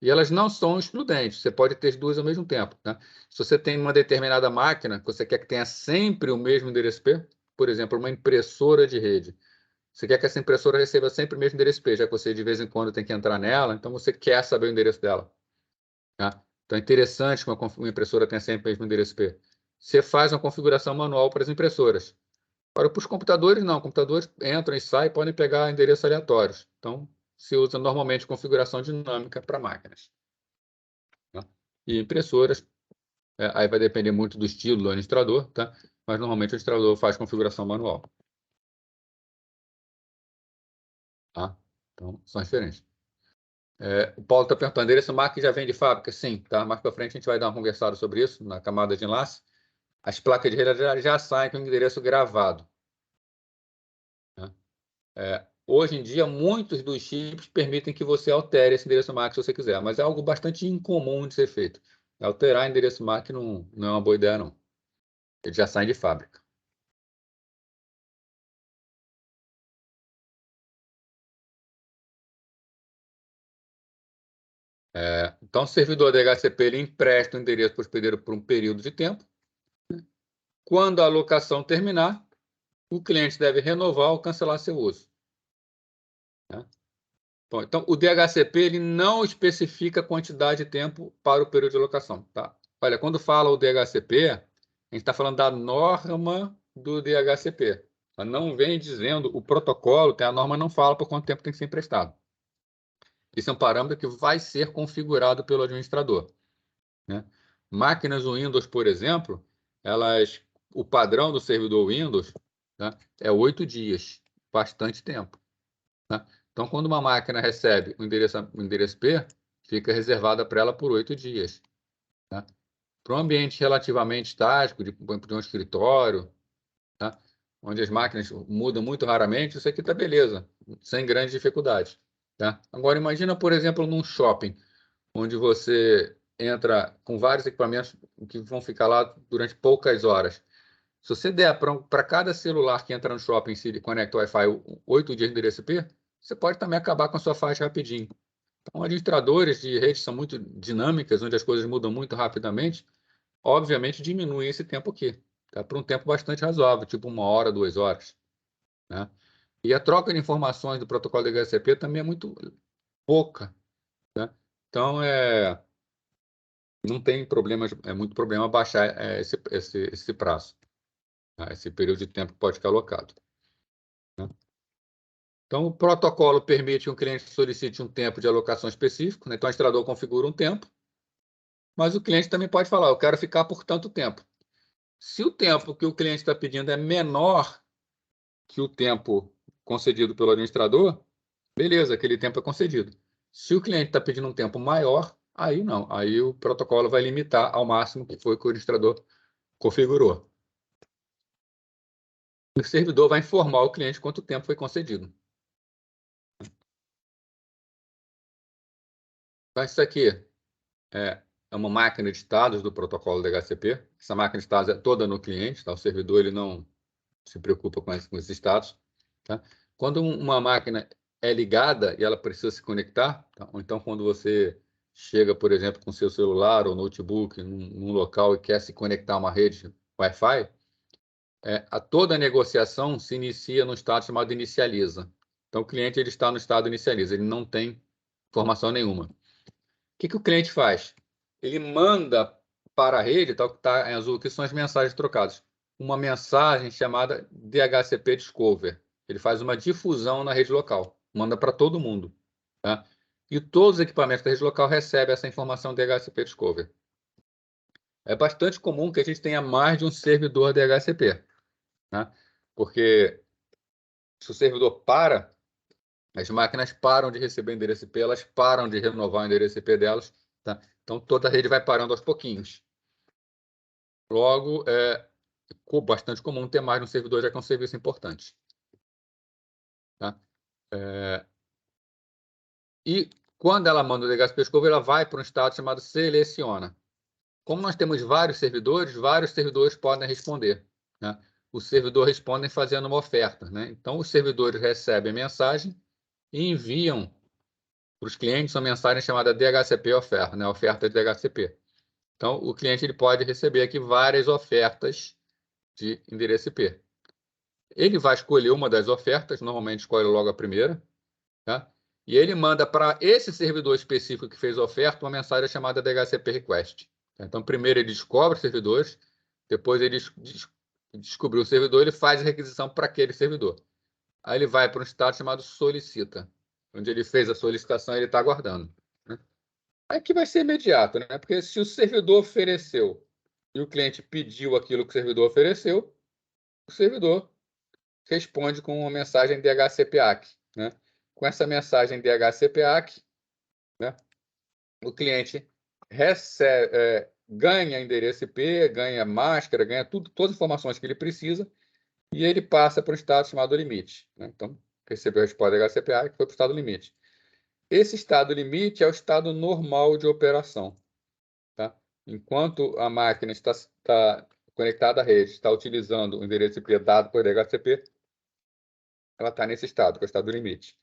E elas não são excludentes, você pode ter as duas ao mesmo tempo. Tá? Se você tem uma determinada máquina que você quer que tenha sempre o mesmo endereço IP, por exemplo, uma impressora de rede, você quer que essa impressora receba sempre o mesmo endereço IP, já que você de vez em quando tem que entrar nela, então você quer saber o endereço dela. Tá? Então é interessante que uma impressora tenha sempre o mesmo endereço IP. Você faz uma configuração manual para as impressoras. Agora, para os computadores, não. Computadores entram e saem, podem pegar endereços aleatórios. Então, se usa normalmente configuração dinâmica para máquinas. Tá? E impressoras, aí vai depender muito do estilo do administrador, tá? Mas normalmente o administrador faz configuração manual. Tá? Então, são diferentes. O Paulo está perguntando, essa máquina já vem de fábrica? Sim, tá? Mais para frente a gente vai dar uma conversada sobre isso na camada de enlace. As placas de rede já saem com o endereço gravado. Tá? Hoje em dia, muitos dos chips permitem que você altere esse endereço MAC se você quiser, mas é algo bastante incomum de ser feito. Alterar endereço MAC não é uma boa ideia, não. Ele já sai de fábrica. Então, o servidor DHCP ele empresta o endereço para o hospedeiro por um período de tempo. Quando a alocação terminar, o cliente deve renovar ou cancelar seu uso. Bom, então, o DHCP ele não especifica a quantidade de tempo para o período de alocação. Tá? Olha, quando fala o DHCP, a gente está falando da norma do DHCP. Ela não vem dizendo o protocolo, a norma não fala por quanto tempo tem que ser emprestado. Isso é um parâmetro que vai ser configurado pelo administrador. Né? Máquinas Windows, por exemplo, o padrão do servidor Windows, tá, é 8 dias, bastante tempo. Tá? Então, quando uma máquina recebe o endereço IP, fica reservada para ela por 8 dias. Tá? Para um ambiente relativamente estático, de um escritório, tá? Onde as máquinas mudam muito raramente, isso aqui está beleza, sem grandes dificuldades. Tá? Agora, imagina, por exemplo, num shopping, onde você entra com vários equipamentos que vão ficar lá durante poucas horas. Se você der para cada celular que entra no shopping se ele conecta o Wi-Fi 8 dias de endereço IP, você pode também acabar com a sua faixa rapidinho. Então, administradores de redes são muito dinâmicas, onde as coisas mudam muito rapidamente, obviamente diminuem esse tempo aqui, tá? Para um tempo bastante razoável, tipo 1 hora, 2 horas. Né? E a troca de informações do protocolo de DHCP também é muito pouca. Né? Então, não tem problema, é muito problema baixar esse prazo, tá? Esse período de tempo que pode ficar alocado. Né? Então, o protocolo permite que o cliente solicite um tempo de alocação específico, né? Então, o administrador configura um tempo, mas o cliente também pode falar, eu quero ficar por tanto tempo. Se o tempo que o cliente está pedindo é menor que o tempo concedido pelo administrador, beleza, aquele tempo é concedido. Se o cliente está pedindo um tempo maior, aí não. Aí o protocolo vai limitar ao máximo que foi que o administrador configurou. O servidor vai informar o cliente quanto tempo foi concedido. Então, isso aqui é uma máquina de estados do protocolo DHCP. Essa máquina de estados é toda no cliente, tá? O servidor ele não se preocupa com esses estados. Tá? Quando uma máquina é ligada e ela precisa se conectar, tá? Ou então quando você chega, por exemplo, com seu celular ou notebook num local e quer se conectar a uma rede Wi-Fi, toda a negociação se inicia no estado chamado inicializa. Então, o cliente ele está no estado inicializa, ele não tem informação nenhuma. O que o cliente faz? Ele manda para a rede, tal que está em azul aqui, são as mensagens trocadas. uma mensagem chamada DHCP Discover. Ele faz uma difusão na rede local, manda para todo mundo. Tá? E todos os equipamentos da rede local recebem essa informação DHCP Discover. É bastante comum que a gente tenha mais de um servidor DHCP. Tá? Porque se o servidor para, as máquinas param de receber endereço IP, elas param de renovar o endereço IP delas. Tá? Então, toda a rede vai parando aos pouquinhos. Logo, é bastante comum ter mais de um servidor, já que é um serviço importante. Tá? E quando ela manda o DHCP Discover, ela vai para um estado chamado seleciona. Como nós temos vários servidores podem responder. Né? O servidor responde fazendo uma oferta. Né? Então, os servidores recebem a mensagem e enviam para os clientes uma mensagem chamada DHCP oferta, né? Oferta de DHCP. Então, o cliente ele pode receber aqui várias ofertas de endereço IP. Ele vai escolher uma das ofertas, normalmente escolhe logo a primeira, tá? E ele manda para esse servidor específico que fez a oferta uma mensagem chamada DHCP Request. Então, primeiro ele descobre os servidores, depois ele descobriu o servidor, ele faz a requisição para aquele servidor. Aí ele vai para um estado chamado solicita, onde ele fez a solicitação e ele está aguardando. Né? Aqui vai ser imediato, né? Porque se o servidor ofereceu e o cliente pediu aquilo que o servidor ofereceu, o servidor responde com uma mensagem DHCP-ACK. Né? Com essa mensagem DHCP-ACK, né? O cliente recebe, ganha endereço IP, ganha máscara, ganha tudo, todas as informações que ele precisa, e ele passa para um estado chamado limite. Né? Então, recebeu a resposta DHCP-ACK, foi para o estado limite. Esse estado limite é o estado normal de operação. Tá? Enquanto a máquina está conectada à rede, está utilizando o endereço IP dado por DHCP, ela está nesse estado, que é o estado limite.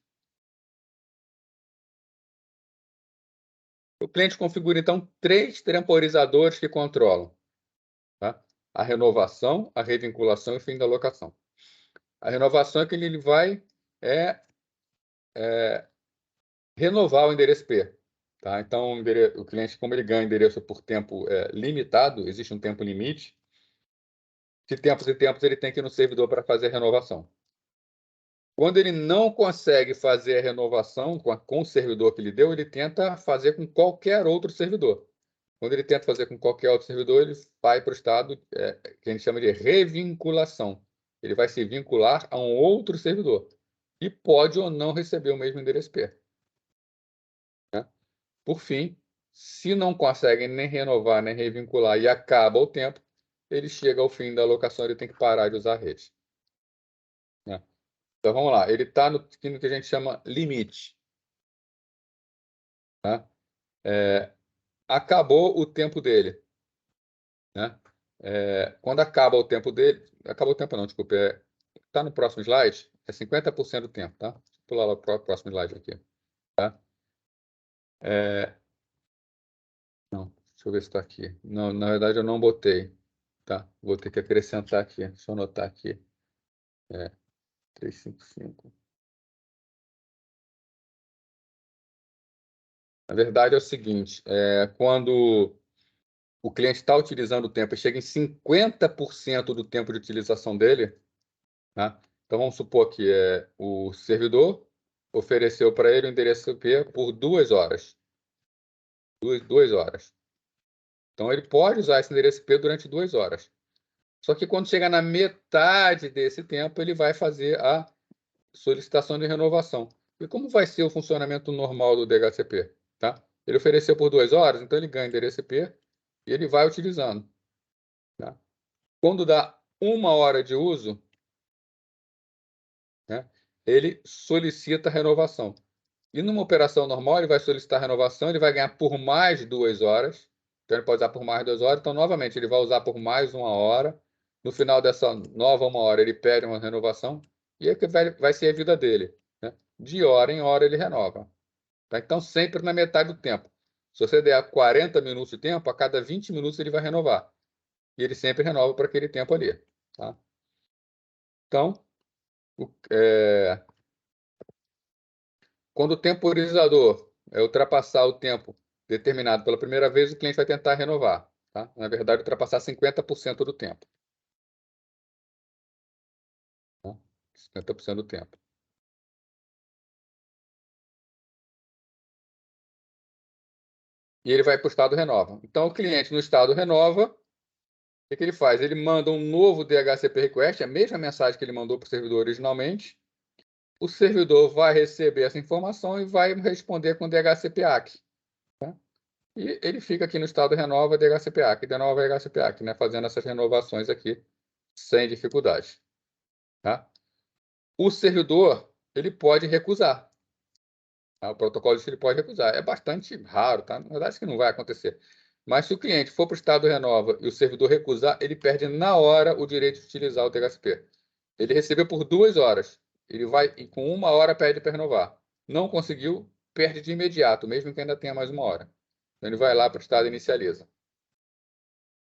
O cliente configura, então, 3 temporizadores que controlam, tá? A renovação, a revinculação e o fim da locação. A renovação é que ele vai renovar o endereço IP. Tá? Então, o cliente, como ele ganha endereço por tempo limitado, existe um tempo limite, de tempos em tempos ele tem que ir no servidor para fazer a renovação. Quando ele não consegue fazer a renovação com o servidor que ele deu, ele tenta fazer com qualquer outro servidor. Quando ele tenta fazer com qualquer outro servidor, ele vai para o estado que a gente chama de revinculação. Ele vai se vincular a um outro servidor e pode ou não receber o mesmo endereço IP. Né? Por fim, se não consegue nem renovar, nem revincular e acaba o tempo, ele chega ao fim da alocação, ele tem que parar de usar a rede. Né? Então, vamos lá. Ele está no que a gente chama limite. Tá? Acabou o tempo dele. Né? Quando acaba o tempo dele... Acabou o tempo não, desculpe. Está no próximo slide? É 50% do tempo. Tá? Vou pular lá para o próximo slide aqui. Tá? Não, deixa eu ver se está aqui. Não, na verdade, eu não botei. Tá? Vou ter que acrescentar aqui. Deixa eu anotar aqui. 355. Na verdade, é o seguinte. Quando o cliente está utilizando o tempo e chega em 50% do tempo de utilização dele, né? Então, vamos supor que o servidor ofereceu para ele o endereço IP por 2 horas. 2 horas. Então, ele pode usar esse endereço IP durante 2 horas. Só que quando chega na metade desse tempo, ele vai fazer a solicitação de renovação. E como vai ser o funcionamento normal do DHCP? Tá? Ele ofereceu por 2 horas, então ele ganha endereço IP e ele vai utilizando. Tá? Quando dá 1 hora de uso, né, ele solicita a renovação. E numa operação normal, ele vai solicitar a renovação, ele vai ganhar por mais 2 horas. Então, ele pode usar por mais 2 horas. Então, novamente, ele vai usar por mais 1 hora. No final dessa nova 1 hora, ele pede uma renovação. E é que vai ser a vida dele. Né? De hora em hora, ele renova. Tá? Então, sempre na metade do tempo. Se você der 40 minutos de tempo, a cada 20 minutos ele vai renovar. E ele sempre renova para aquele tempo ali. Tá? Então, quando o temporizador ultrapassar o tempo determinado pela primeira vez, o cliente vai tentar renovar. Tá? Na verdade, ultrapassar 50% do tempo. 50% do tempo. E ele vai para o estado renova. Então, o cliente no estado renova, o que ele faz? Ele manda um novo DHCP request, a mesma mensagem que ele mandou para o servidor originalmente. O servidor vai receber essa informação e vai responder com DHCP ACK. Tá? E ele fica aqui no estado renova DHCP ACK, renova DHCP ACK, né? Fazendo essas renovações aqui sem dificuldade. Tá? O servidor, ele pode recusar. Tá? O protocolo diz que ele pode recusar. É bastante raro, tá? Na verdade, que não vai acontecer. Mas se o cliente for para o estado renova e o servidor recusar, ele perde na hora o direito de utilizar o DHCP. Ele recebeu por 2 horas. Ele vai e com 1 hora pede para renovar. Não conseguiu, perde de imediato, mesmo que ainda tenha mais 1 hora. Então ele vai lá para o estado e inicializa.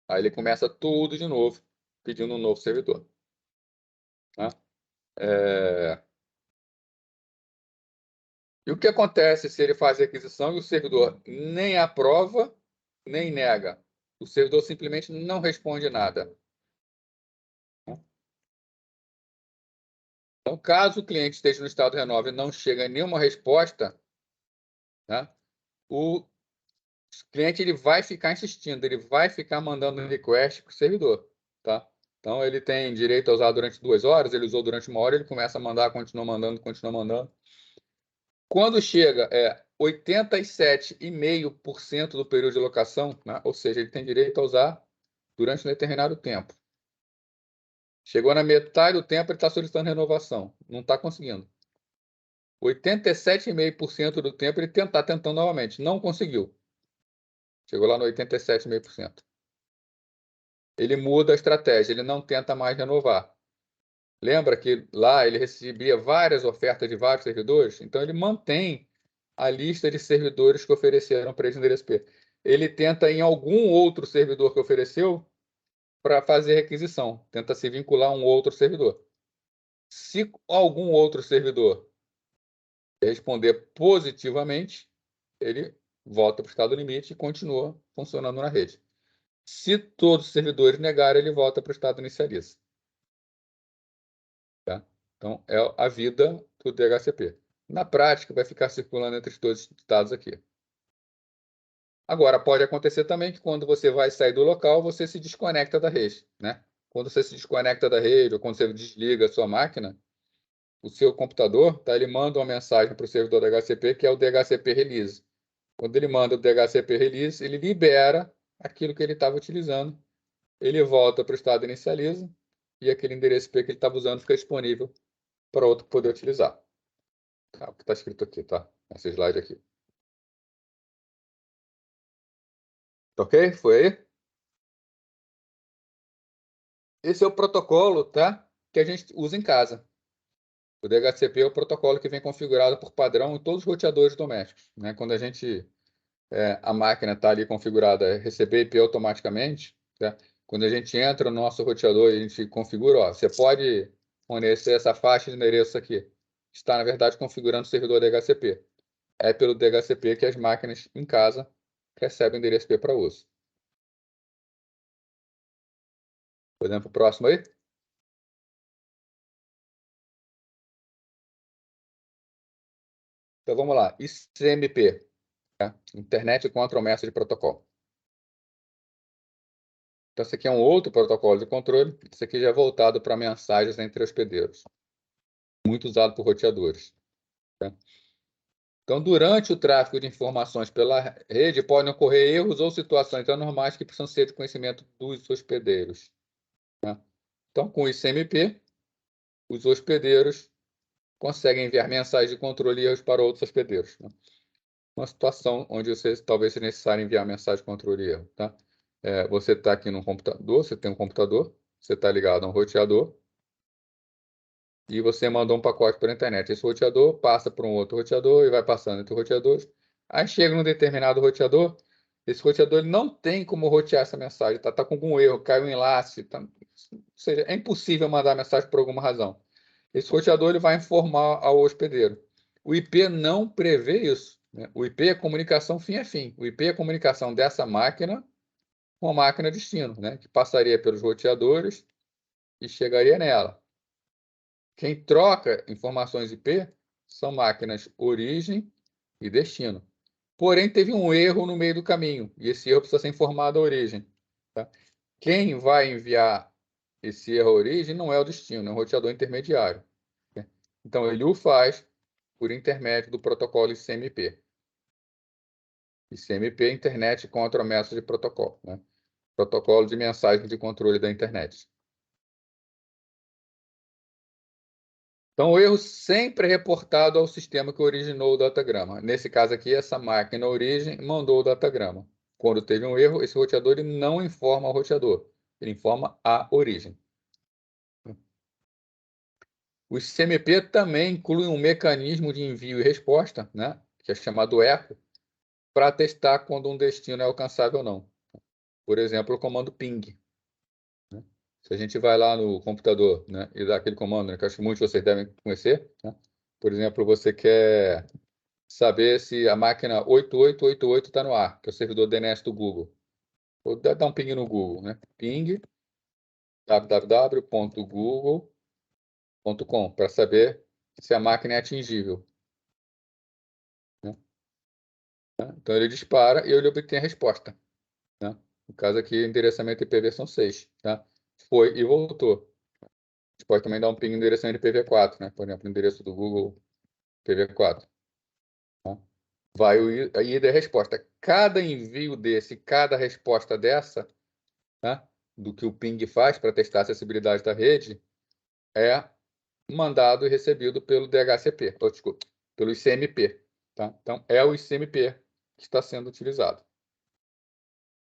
Aí ele começa tudo de novo, pedindo um novo servidor. Tá? E o que acontece se ele faz a requisição e o servidor nem aprova, nem nega? O servidor simplesmente não responde nada. Então, caso o cliente esteja no estado renova e não chega a nenhuma resposta, tá? O cliente ele vai ficar insistindo, ele vai ficar mandando request para o servidor. Tá? Então, ele tem direito a usar durante 2 horas, ele usou durante 1 hora, ele começa a mandar, continua mandando, continua mandando. Quando chega 87,5% do período de locação, né? Ou seja, ele tem direito a usar durante um determinado tempo. Chegou na metade do tempo, ele está solicitando renovação. Não está conseguindo. 87,5% do tempo, ele está tentando novamente. Não conseguiu. Chegou lá no 87,5%. Ele muda a estratégia, ele não tenta mais renovar. Lembra que lá ele recebia várias ofertas de vários servidores? Então, ele mantém a lista de servidores que ofereceram para esse endereço IP. Ele tenta em algum outro servidor que ofereceu para fazer requisição. Tenta se vincular a um outro servidor. Se algum outro servidor responder positivamente, ele volta para o estado limite e continua funcionando na rede. Se todos os servidores negarem, ele volta para o estado inicializa. Tá? Então, é a vida do DHCP. Na prática, vai ficar circulando entre os dois estados aqui. Agora, pode acontecer também que quando você vai sair do local, você se desconecta da rede. Né? Quando você se desconecta da rede, ou quando você desliga a sua máquina, o seu computador, tá, ele manda uma mensagem para o servidor DHCP, que é o DHCP Release. Quando ele manda o DHCP Release, ele libera aquilo que ele estava utilizando. Ele volta para o estado inicializa e aquele endereço IP que ele estava usando fica disponível para outro poder utilizar. Tá, o que está escrito aqui, tá? Esse slide aqui. Ok? Foi aí? Esse é o protocolo, tá? Que a gente usa em casa. O DHCP é o protocolo que vem configurado por padrão em todos os roteadores domésticos. Né? Quando a máquina está ali configurada a receber IP automaticamente, tá? Quando a gente entra no nosso roteador e a gente configura, ó, você pode fornecer essa faixa de endereço aqui. Está, na verdade, configurando o servidor DHCP. É pelo DHCP que as máquinas em casa recebem endereço IP para uso. Podemos para o próximo aí? Então vamos lá. ICMP, tá? Internet Control Message Protocol. Então, esse aqui é um outro protocolo de controle. Esse aqui já é voltado para mensagens entre hospedeiros. Muito usado por roteadores. Tá? Então, durante o tráfego de informações pela rede, podem ocorrer erros ou situações anormais que precisam ser de conhecimento dos hospedeiros. Tá? Então, com o ICMP, os hospedeiros conseguem enviar mensagens de controle e erros para outros hospedeiros. Né? Uma situação onde talvez seja necessário enviar mensagem de controle e erro. Tá? Você está aqui no computador, você tem um computador, você está ligado a um roteador, e você mandou um pacote pela internet. Esse roteador passa para um outro roteador e vai passando entre roteadores. Aí chega num determinado roteador, esse roteador ele não tem como rotear essa mensagem, tá com algum erro, caiu um enlace, tá, ou seja, é impossível mandar a mensagem por alguma razão. Esse roteador ele vai informar ao hospedeiro. O IP não prevê isso. Né? O IP é comunicação fim a fim. O IP é comunicação dessa máquina com a máquina destino, né? Que passaria pelos roteadores e chegaria nela. Quem troca informações IP são máquinas origem e destino. Porém, teve um erro no meio do caminho, e esse erro precisa ser informado à origem. Tá? Quem vai enviar esse erro à origem não é o destino, é um roteador intermediário. Né? Então, ele o faz por intermédio do protocolo ICMP. ICMP é Internet Control Message Protocol, né? Protocolo de mensagem de controle da internet. Então, o erro sempre é reportado ao sistema que originou o datagrama. Nesse caso aqui, essa máquina origem mandou o datagrama. Quando teve um erro, esse roteador ele não informa ao roteador, ele informa a origem. O ICMP também inclui um mecanismo de envio e resposta, né, que é chamado echo, para testar quando um destino é alcançável ou não. Por exemplo, o comando ping. Né? Se a gente vai lá no computador, né, e dá aquele comando, né, que acho que muitos de vocês devem conhecer, né? Por exemplo, você quer saber se a máquina 8888 está no ar, que é o servidor DNS do Google. Vou dar um ping no Google, né? Ping www.google.com para saber se a máquina é atingível. Né? Então ele dispara e ele obtém a resposta. Né? No caso aqui, endereçamento IP versão 6. Tá? Foi e voltou. A gente pode também dar um ping no endereçamento IPv4, né? Por exemplo, o endereço do Google IPv4. Tá? Vai a ida e a resposta. Cada envio desse, cada resposta dessa, tá? Do que o ping faz para testar a acessibilidade da rede, é mandado e recebido pelo DHCP, desculpa, pelo ICMP. Tá? Então, é o ICMP que está sendo utilizado.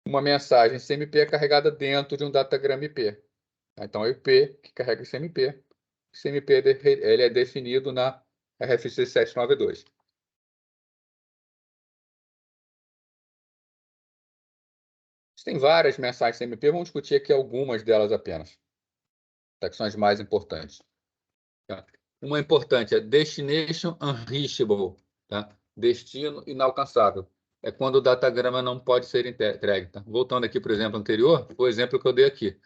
Uma mensagem ICMP é carregada dentro de um datagrama IP. Tá? Então, é o IP que carrega o ICMP. O ICMP ele é definido na RFC 792. Tem várias mensagens ICMP, vamos discutir aqui algumas delas apenas, tá? Que são as mais importantes. Tá? Uma importante é Destination Unreachable, tá? Destino inalcançável. É quando o datagrama não pode ser entregue. Tá? Voltando aqui para o exemplo anterior, o exemplo que eu dei aqui.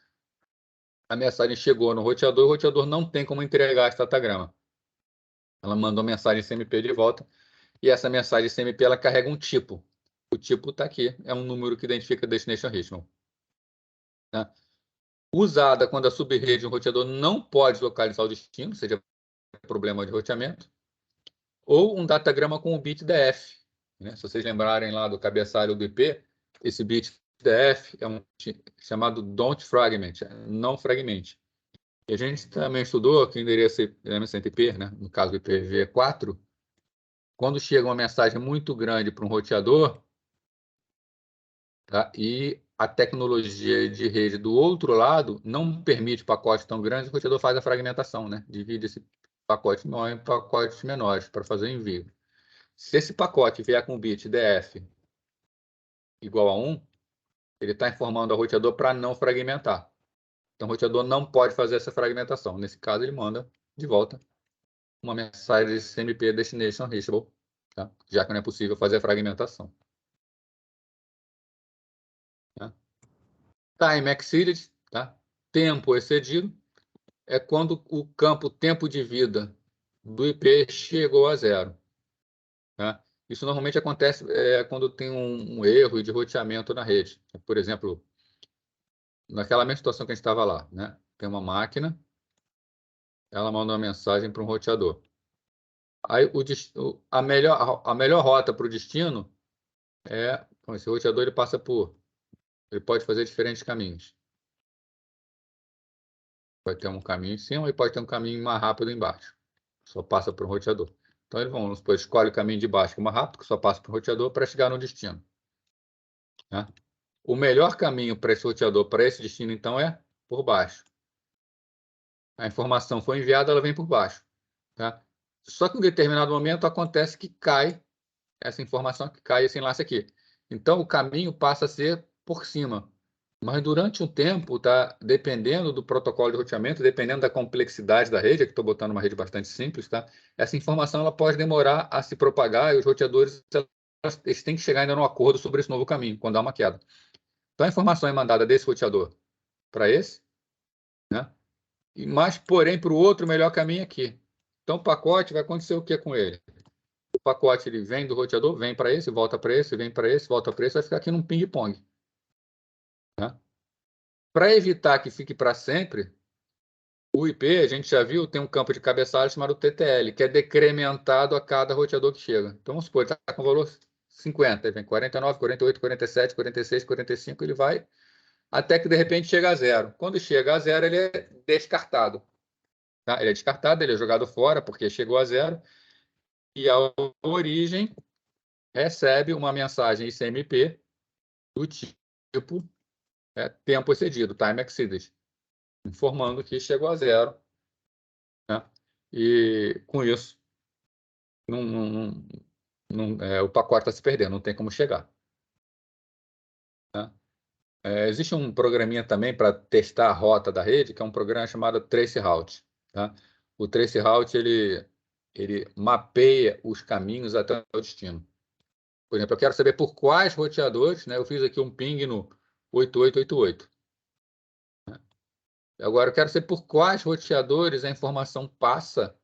A mensagem chegou no roteador, o roteador não tem como entregar esse datagrama. Ela mandou mensagem CMP de volta, e essa mensagem CMP ela carrega um tipo. O tipo está aqui, é um número que identifica Destination Unreachable. Tá? Usada quando a subrede de um roteador não pode localizar o destino, seja problema de roteamento, ou um datagrama com o bit DF. Né? Se vocês lembrarem lá do cabeçalho do IP, esse bit DF é um chamado don't fragment, não fragmente. E a gente também estudou que o endereço IP, né? No caso do IPv4, quando chega uma mensagem muito grande para um roteador, tá? E a tecnologia de rede do outro lado não permite pacotes tão grandes, o roteador faz a fragmentação, né? Divide esse pacote em pacotes menores para fazer o envio. Se esse pacote vier com bit DF igual a 1, ele está informando ao roteador para não fragmentar. Então, o roteador não pode fazer essa fragmentação. Nesse caso, ele manda de volta uma mensagem CMP Destination Reachable, tá? Já que não é possível fazer a fragmentação. Tá? Time exceeded, tá? Tempo excedido, é quando o campo tempo de vida do IP chegou a 0. Tá? Isso normalmente acontece quando tem um erro de roteamento na rede. Por exemplo, naquela mesma situação que a gente estava lá, né? Tem uma máquina, ela manda uma mensagem para um roteador. Aí a melhor rota para o destino é, esse roteador ele pode fazer diferentes caminhos. Pode ter um caminho em cima e pode ter um caminho mais rápido embaixo. Só passa por um roteador. Então, vamos supor, escolhe o caminho de baixo, que é mais rápido, que só passa por um roteador para chegar no destino. Né? O melhor caminho para esse roteador, para esse destino, então, é por baixo. A informação foi enviada, ela vem por baixo. Tá? Só que em um determinado momento acontece que cai essa informação, que cai esse enlace aqui. Então, o caminho passa a ser por cima. Mas durante um tempo, tá, dependendo do protocolo de roteamento, dependendo da complexidade da rede, aqui estou botando uma rede bastante simples, tá? Essa informação ela pode demorar a se propagar e os roteadores eles têm que chegar ainda no acordo sobre esse novo caminho, quando há uma queda. Então, a informação é mandada desse roteador para esse, né? mas, porém, para o outro, o melhor caminho é aqui. Então, o pacote vai acontecer o que com ele? O pacote ele vem do roteador, vem para esse, volta para esse, vem para esse, volta para esse, vai ficar aqui num ping-pong. Tá? Para evitar que fique para sempre, o IP, a gente já viu, tem um campo de cabeçalho chamado TTL, que é decrementado a cada roteador que chega. Então, vamos supor, ele está com o valor 50, ele vem 49, 48, 47, 46, 45, ele vai até que, de repente, chega a zero. Quando chega a zero, ele é descartado. Tá? Ele é descartado, ele é jogado fora, porque chegou a zero, e a origem recebe uma mensagem ICMP do tipo tempo excedido, time exceeded, informando que chegou a zero. Né? E, com isso, o pacote está se perdendo, não tem como chegar. Né? Existe um programinha também para testar a rota da rede, que é um programa chamado Traceroute. Tá? O Traceroute, ele mapeia os caminhos até o destino. Por exemplo, eu quero saber por quais roteadores, né? Eu fiz aqui um ping no 8888. Né? Agora, eu quero saber por quais roteadores a informação passa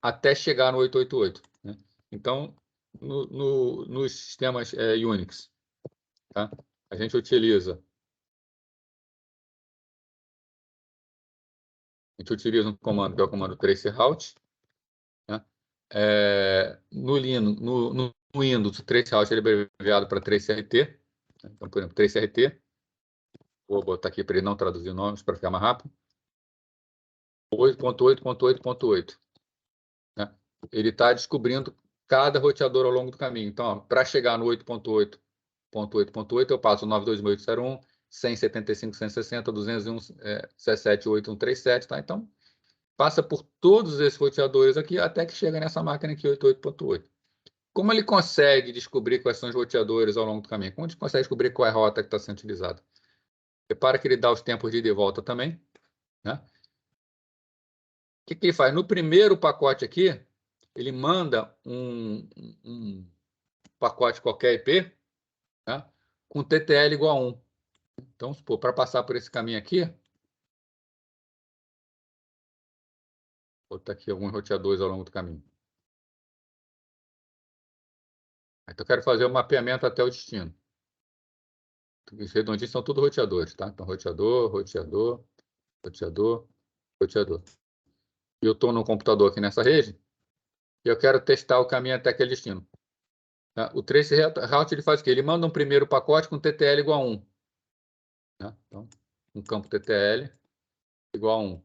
até chegar no 888. Né? Então, nos sistemas Unix, tá? A gente utiliza um comando que é o comando traceroute. Né? No Windows, o traceroute ele é abreviado para tracert. Então, por exemplo, tracert. Vou botar aqui para ele não traduzir nomes para ficar mais rápido. 8.8.8.8. Né? Ele está descobrindo cada roteador ao longo do caminho. Então, para chegar no 8.8.8.8, eu passo 92801, 175, 160, 201, 17, 8137. Tá? Então, passa por todos esses roteadores aqui até que chega nessa máquina aqui, 88.8. Como ele consegue descobrir quais são os roteadores ao longo do caminho? Como ele consegue descobrir qual é a rota que está sendo utilizada? Repara que ele dá os tempos de ida e volta também. Né? O que ele faz? No primeiro pacote aqui, ele manda um pacote qualquer IP, né, com TTL igual a 1. Então, para passar por esse caminho aqui, vou botar aqui alguns roteadores ao longo do caminho. Então, eu quero fazer o mapeamento até o destino. Os redondinhos são tudo roteadores, tá? Então, roteador, roteador, roteador, roteador. E eu estou no computador aqui nessa rede e eu quero testar o caminho até aquele destino. Tá? O traceroute ele faz o quê? Ele manda um primeiro pacote com TTL igual a 1. Né? Então, um campo TTL igual a 1.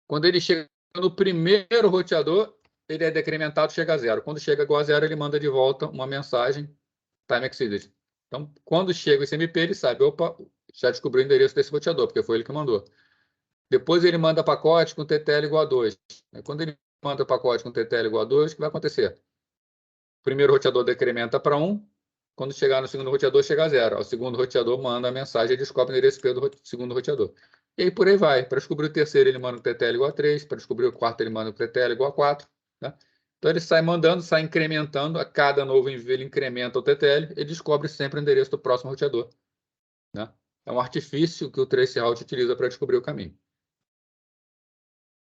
Quando ele chega no primeiro roteador, ele é decrementado, chega a zero. Quando chega igual a zero, ele manda de volta uma mensagem time exceeded. Então, quando chega esse MP, ele sabe, opa, já descobriu o endereço desse roteador, porque foi ele que mandou. Depois ele manda pacote com TTL igual a 2. Quando ele manda pacote com TTL igual a 2, o que vai acontecer? O primeiro roteador decrementa para 1, quando chegar no segundo roteador, chega a 0. O segundo roteador manda a mensagem e descobre o endereço IP do segundo roteador. E aí por aí vai. Para descobrir o terceiro, ele manda o TTL igual a 3. Para descobrir o quarto, ele manda o TTL igual a 4. Né? Então ele sai mandando, sai incrementando. A cada novo envio, ele incrementa o TTL e descobre sempre o endereço do próximo roteador. Né? É um artifício que o traceroute utiliza para descobrir o caminho.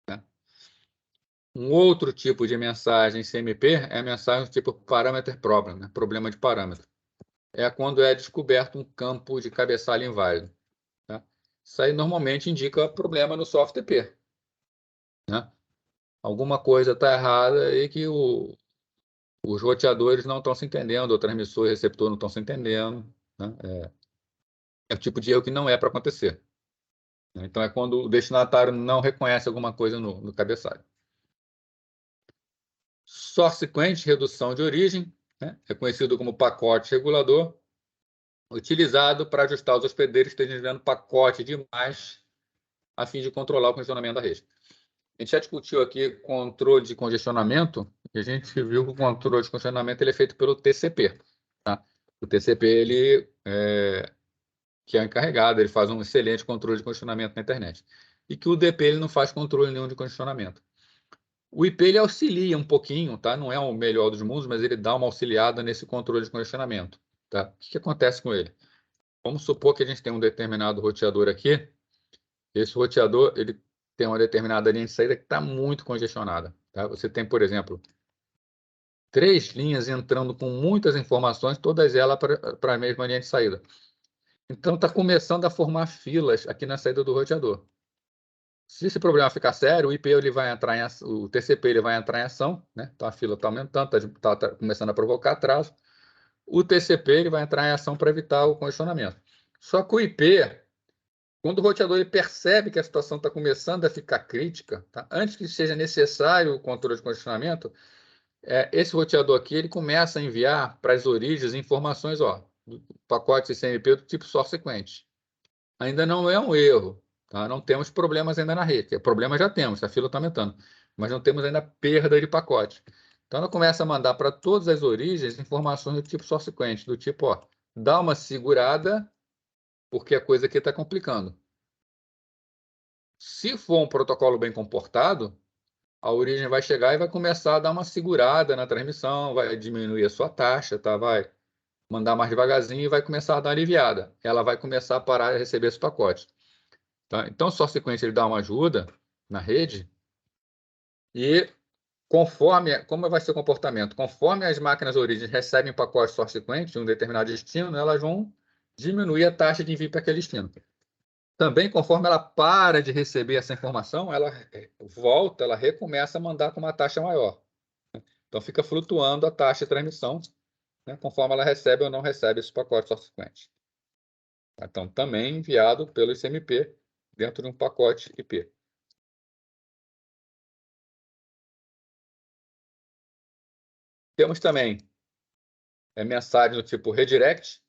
Né? Um outro tipo de mensagem CMP é a mensagem do tipo parameter problem, né? Problema de parâmetro. É quando é descoberto um campo de cabeçalho inválido. Tá? Isso aí normalmente indica problema no software IP. Né? Alguma coisa está errada e que os roteadores não estão se entendendo, o transmissor e o receptor não estão se entendendo. Né? É o tipo de erro que não é para acontecer. Então, é quando o destinatário não reconhece alguma coisa no cabeçalho. Source Quench, redução de origem, né? É conhecido como pacote regulador, utilizado para ajustar os hospedeiros que estejam enviando pacote demais a fim de controlar o congestionamento da rede. A gente já discutiu aqui controle de congestionamento e a gente viu que o controle de congestionamento ele é feito pelo TCP. Tá? O TCP ele que é o encarregado, ele faz um excelente controle de congestionamento na internet. E que o DP ele não faz controle nenhum de congestionamento. O IP ele auxilia um pouquinho, tá? Não é o melhor dos mundos, mas ele dá uma auxiliada nesse controle de congestionamento. Tá? O que acontece com ele? Vamos supor que a gente tem um determinado roteador aqui. Esse roteador ele tem uma determinada linha de saída que está muito congestionada. Tá? Você tem, por exemplo, 3 linhas entrando com muitas informações, todas elas para a mesma linha de saída. Então, está começando a formar filas aqui na saída do roteador. Se esse problema ficar sério, o IP ele vai entrar em ação, o TCP ele vai entrar em ação, né? Então a fila está aumentando, está começando a provocar atraso. O TCP ele vai entrar em ação para evitar o congestionamento. Só que o IP, quando o roteador ele percebe que a situação está começando a ficar crítica, tá? Antes que seja necessário o controle de congestionamento, esse roteador aqui ele começa a enviar para as origens informações, ó, do pacote CMP do tipo source sequence. Ainda não é um erro, tá? Não temos problemas ainda na rede. Problema já temos, a fila está aumentando, mas não temos ainda perda de pacote. Então ela começa a mandar para todas as origens informações do tipo source sequence, do tipo, ó, dá uma segurada, porque a coisa aqui está complicando. Se for um protocolo bem comportado, a origem vai chegar e vai começar a dar uma segurada na transmissão, vai diminuir a sua taxa, tá? Vai mandar mais devagarzinho e vai começar a dar aliviada. Ela vai começar a parar de receber esse pacote. Tá? Então, o source sequence ele dá uma ajuda na rede e conforme, como vai ser o comportamento? Conforme as máquinas origem recebem pacotes source sequence de um determinado destino, elas vão diminuir a taxa de envio para aquele destino. Também, conforme ela para de receber essa informação, ela volta, ela recomeça a mandar com uma taxa maior. Então, fica flutuando a taxa de transmissão, né, conforme ela recebe ou não recebe esse pacote source sequence. Então, também enviado pelo ICMP dentro de um pacote IP. Temos também mensagem do tipo redirect,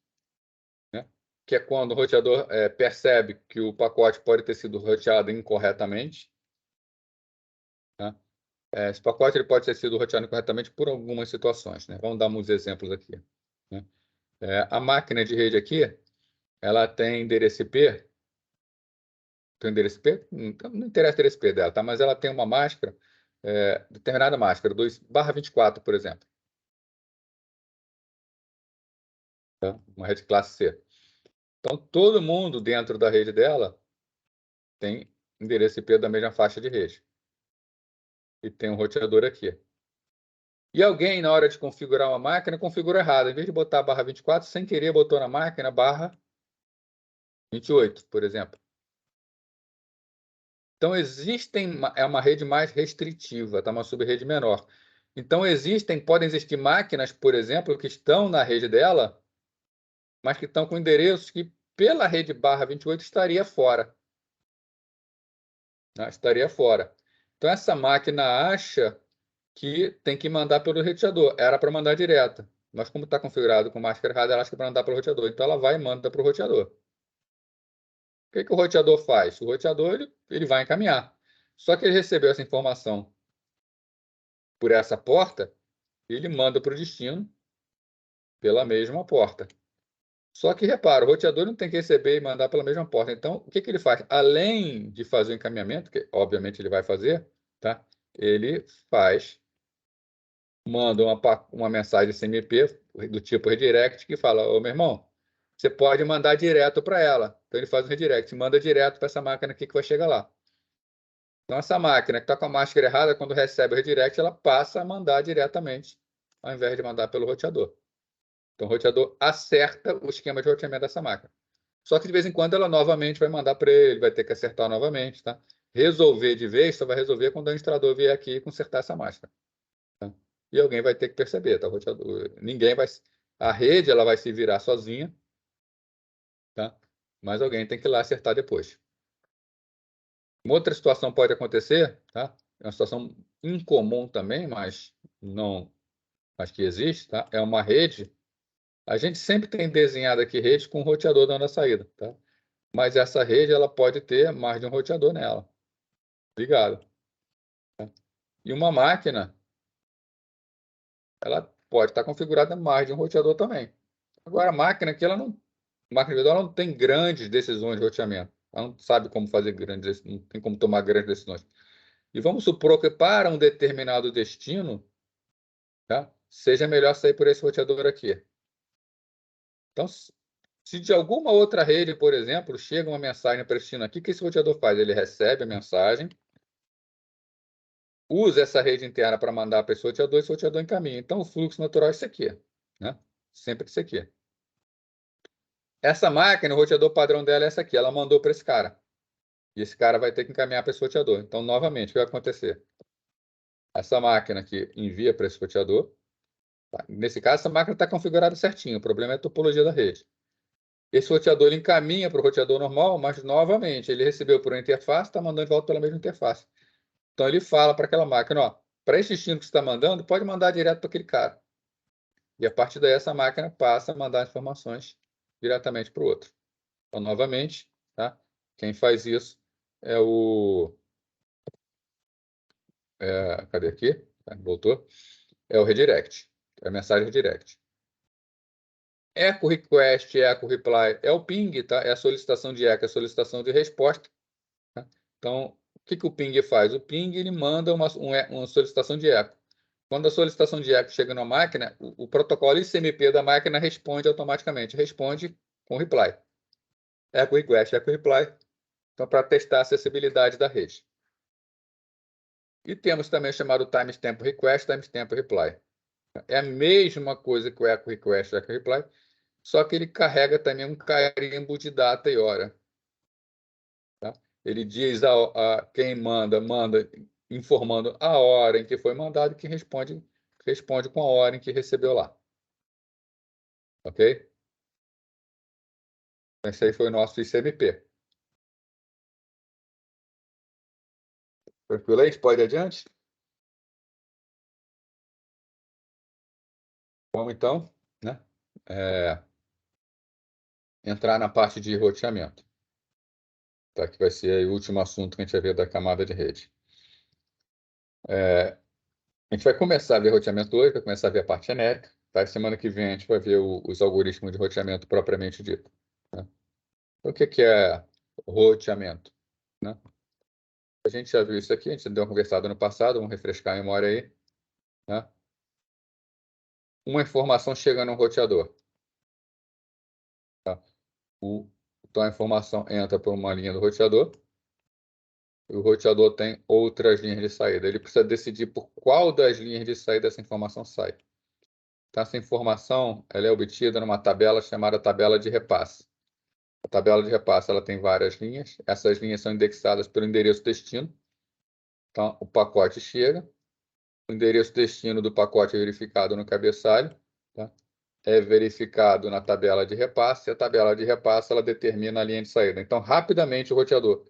né, que é quando o roteador percebe que o pacote pode ter sido roteado incorretamente. Tá? Esse pacote ele pode ter sido roteado incorretamente por algumas situações. Né? Vamos dar uns exemplos aqui. Né? A máquina de rede aqui, ela tem endereço IP. Tem endereço IP? Não interessa o endereço IP dela, tá? Mas ela tem uma máscara, determinada máscara, 2/24, por exemplo. Tá? Uma rede classe C. Então, todo mundo dentro da rede dela tem endereço IP da mesma faixa de rede. E tem um roteador aqui. E alguém, na hora de configurar uma máquina, configura errado. Em vez de botar /24, sem querer botou na máquina /28, por exemplo. Então, é uma rede mais restritiva, tá? Uma sub-rede menor. Então, podem existir máquinas, por exemplo, que estão na rede dela, mas que estão com endereços que, pela rede /28, estaria fora. Né? Estaria fora. Então, essa máquina acha que tem que mandar pelo roteador. Era para mandar direto. Mas como está configurado com máscara errada, ela acha que é para mandar pelo roteador. Então, ela vai e manda para o roteador. O que o roteador faz? O roteador ele vai encaminhar. Só que ele recebeu essa informação por essa porta, ele manda para o destino pela mesma porta. Só que, repara, o roteador não tem que receber e mandar pela mesma porta. Então, o que ele faz? Além de fazer o encaminhamento, que obviamente ele vai fazer, tá? Ele manda uma mensagem CMP do tipo redirect que fala, ô, meu irmão, você pode mandar direto para ela. Então, ele faz um redirect, manda direto para essa máquina aqui que vai chegar lá. Então, essa máquina que está com a máscara errada, quando recebe o redirect, ela passa a mandar diretamente, ao invés de mandar pelo roteador. Então, o roteador acerta o esquema de roteamento dessa máquina. Só que, de vez em quando, ela novamente vai mandar para ele, vai ter que acertar novamente. Tá? Resolver de vez, só vai resolver quando o administrador vier aqui e consertar essa máscara. Tá? E alguém vai ter que perceber. Tá? O roteador, ninguém vai... A rede ela vai se virar sozinha, tá? Mas alguém tem que ir lá acertar depois. Uma outra situação pode acontecer, tá? É uma situação incomum também, mas não, acho que existe, tá? É uma rede. A gente sempre tem desenhado aqui rede com roteador dando a saída, tá? Mas essa rede ela pode ter mais de um roteador nela. Ligado. Tá? E uma máquina, ela pode estar configurada mais de um roteador também. Agora, a máquina aqui, máquina individual, ela não tem grandes decisões de roteamento. Ela não sabe como fazer grandes, não tem como tomar grandes decisões. E vamos supor que para um determinado destino, tá, seja melhor sair por esse roteador aqui. Então, Se de alguma outra rede, por exemplo, chega uma mensagem para esse destino aqui, o que esse roteador faz? Ele recebe a mensagem, usa essa rede interna para mandar para esse roteador encaminha. Então, o fluxo natural é esse aqui, né? Sempre esse aqui. Essa máquina, o roteador padrão dela é essa aqui. Ela mandou para esse cara. E esse cara vai ter que encaminhar para esse roteador. Então, novamente, o que vai acontecer? Essa máquina que envia para esse roteador. Tá? Nesse caso, essa máquina está configurada certinho. O problema é a topologia da rede. Esse roteador ele encaminha para o roteador normal, mas, novamente, ele recebeu por uma interface, está mandando de volta pela mesma interface. Então, ele fala para aquela máquina, ó, para esse destino que você está mandando, pode mandar direto para aquele cara. E a partir daí, essa máquina passa a mandar informações diretamente para o outro. Então, novamente, tá? Quem faz isso é o... cadê aqui? Voltou. É o redirect. É a mensagem redirect. Echo request, echo reply é o ping, tá? É a solicitação de echo, é a solicitação de resposta. Tá? Então, o que o ping faz? O ping ele manda uma solicitação de echo. Quando a solicitação de echo chega na máquina, o protocolo ICMP da máquina responde automaticamente. Responde com reply. Echo request, echo reply. Então, para testar a acessibilidade da rede. E temos também o chamado timestamp request, timestamp reply. É a mesma coisa que o echo request, echo reply, só que ele carrega também um carimbo de data e hora. Tá? Ele diz quem manda informando a hora em que foi mandado e quem responde com a hora em que recebeu lá. Ok? Esse aí foi o nosso ICMP. Tranquilo aí? Pode ir adiante? Vamos então, né? Entrar na parte de roteamento. Tá? Que vai ser aí o último assunto que a gente vai ver da camada de rede. A gente vai começar a ver roteamento hoje, vai começar a ver a parte genérica. Tá? Semana que vem a gente vai ver os algoritmos de roteamento propriamente dito. Né? Então, o que é roteamento? Né? A gente já viu isso aqui, a gente deu uma conversada no passado, vamos refrescar a memória aí. Né? Uma informação chega no roteador. Tá? Então, a informação entra por uma linha do roteador, e o roteador tem outras linhas de saída. Ele precisa decidir por qual das linhas de saída essa informação sai. Então, essa informação ela é obtida numa tabela chamada tabela de repasse. A tabela de repasse ela tem várias linhas. Essas linhas são indexadas pelo endereço destino. Então, o pacote chega. O endereço destino do pacote é verificado no cabeçalho. Tá? É verificado na tabela de repasse. E a tabela de repasse ela determina a linha de saída. Então, rapidamente, o roteador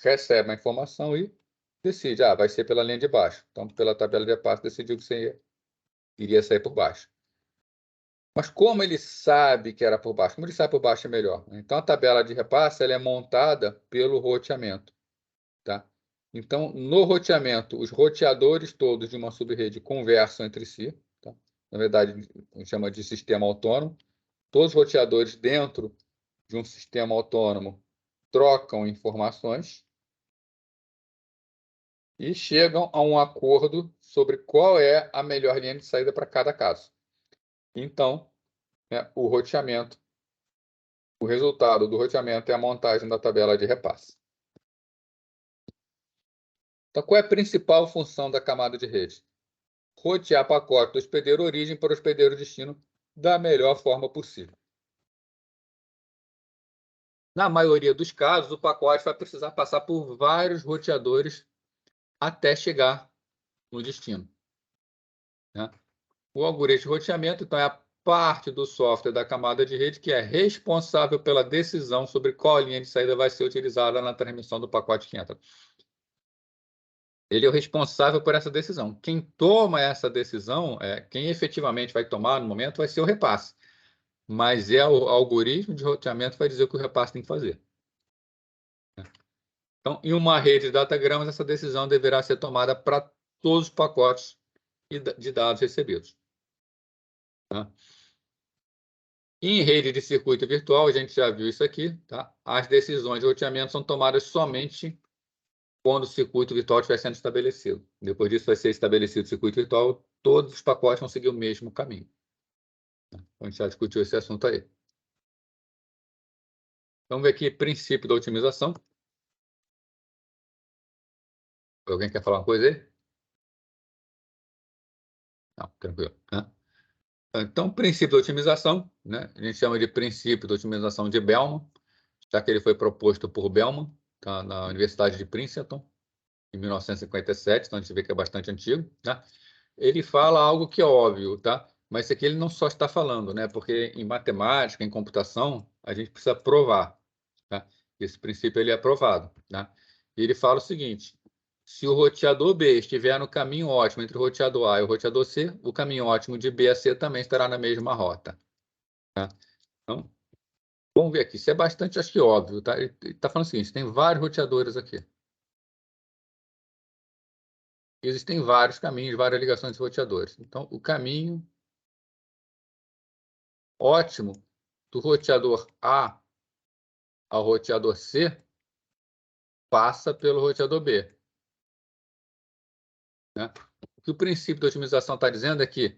recebe a informação e decide. Vai ser pela linha de baixo. Então, pela tabela de repasse, decidiu que você iria sair por baixo. Mas como ele sabe que era por baixo? Como ele sabe por baixo é melhor. Então, a tabela de repasse ela é montada pelo roteamento. Tá? Então, no roteamento, os roteadores todos de uma subrede conversam entre si. Tá? Na verdade, a gente chama de sistema autônomo. Todos os roteadores dentro de um sistema autônomo trocam informações e chegam a um acordo sobre qual é a melhor linha de saída para cada caso. Então, o roteamento, o resultado do roteamento é a montagem da tabela de repasse. Então, qual é a principal função da camada de rede? Rotear pacote do hospedeiro origem para o hospedeiro destino da melhor forma possível. Na maioria dos casos, o pacote vai precisar passar por vários roteadores até chegar no destino. Né? O algoritmo de roteamento, então, é a parte do software da camada de rede que é responsável pela decisão sobre qual linha de saída vai ser utilizada na transmissão do pacote que entra. Ele é o responsável por essa decisão. Quem toma essa decisão, quem efetivamente vai tomar no momento, vai ser o repasse. Mas o algoritmo de roteamento que vai dizer o que o repasse tem que fazer. Então, em uma rede de datagramas, essa decisão deverá ser tomada para todos os pacotes de dados recebidos. Tá? Em rede de circuito virtual, a gente já viu isso aqui, tá? As decisões de roteamento são tomadas somente quando o circuito virtual estiver sendo estabelecido. Depois disso vai ser estabelecido o circuito virtual, todos os pacotes vão seguir o mesmo caminho. Então, a gente já discutiu esse assunto aí. Vamos ver aqui, princípio da otimização. Alguém quer falar uma coisa aí? Não, tranquilo, né? Então, princípio da otimização, né? A gente chama de princípio da otimização de Bellman, já que ele foi proposto por Bellman, tá? Na Universidade de Princeton, em 1957, então a gente vê que é bastante antigo, né? Ele fala algo que é óbvio, tá? Mas isso aqui ele não só está falando, né? Porque em matemática, em computação, a gente precisa provar, tá? Esse princípio ele é provado, tá? E ele fala o seguinte: se o roteador B estiver no caminho ótimo entre o roteador A e o roteador C, o caminho ótimo de B a C também estará na mesma rota, tá? Então, vamos ver aqui. Isso é bastante, acho que óbvio, tá? Ele está falando o seguinte: tem vários roteadores aqui. Existem vários caminhos, várias ligações de roteadores. Então, o caminho ótimo do roteador A ao roteador C passa pelo roteador B, né? O que o princípio da otimização está dizendo é que,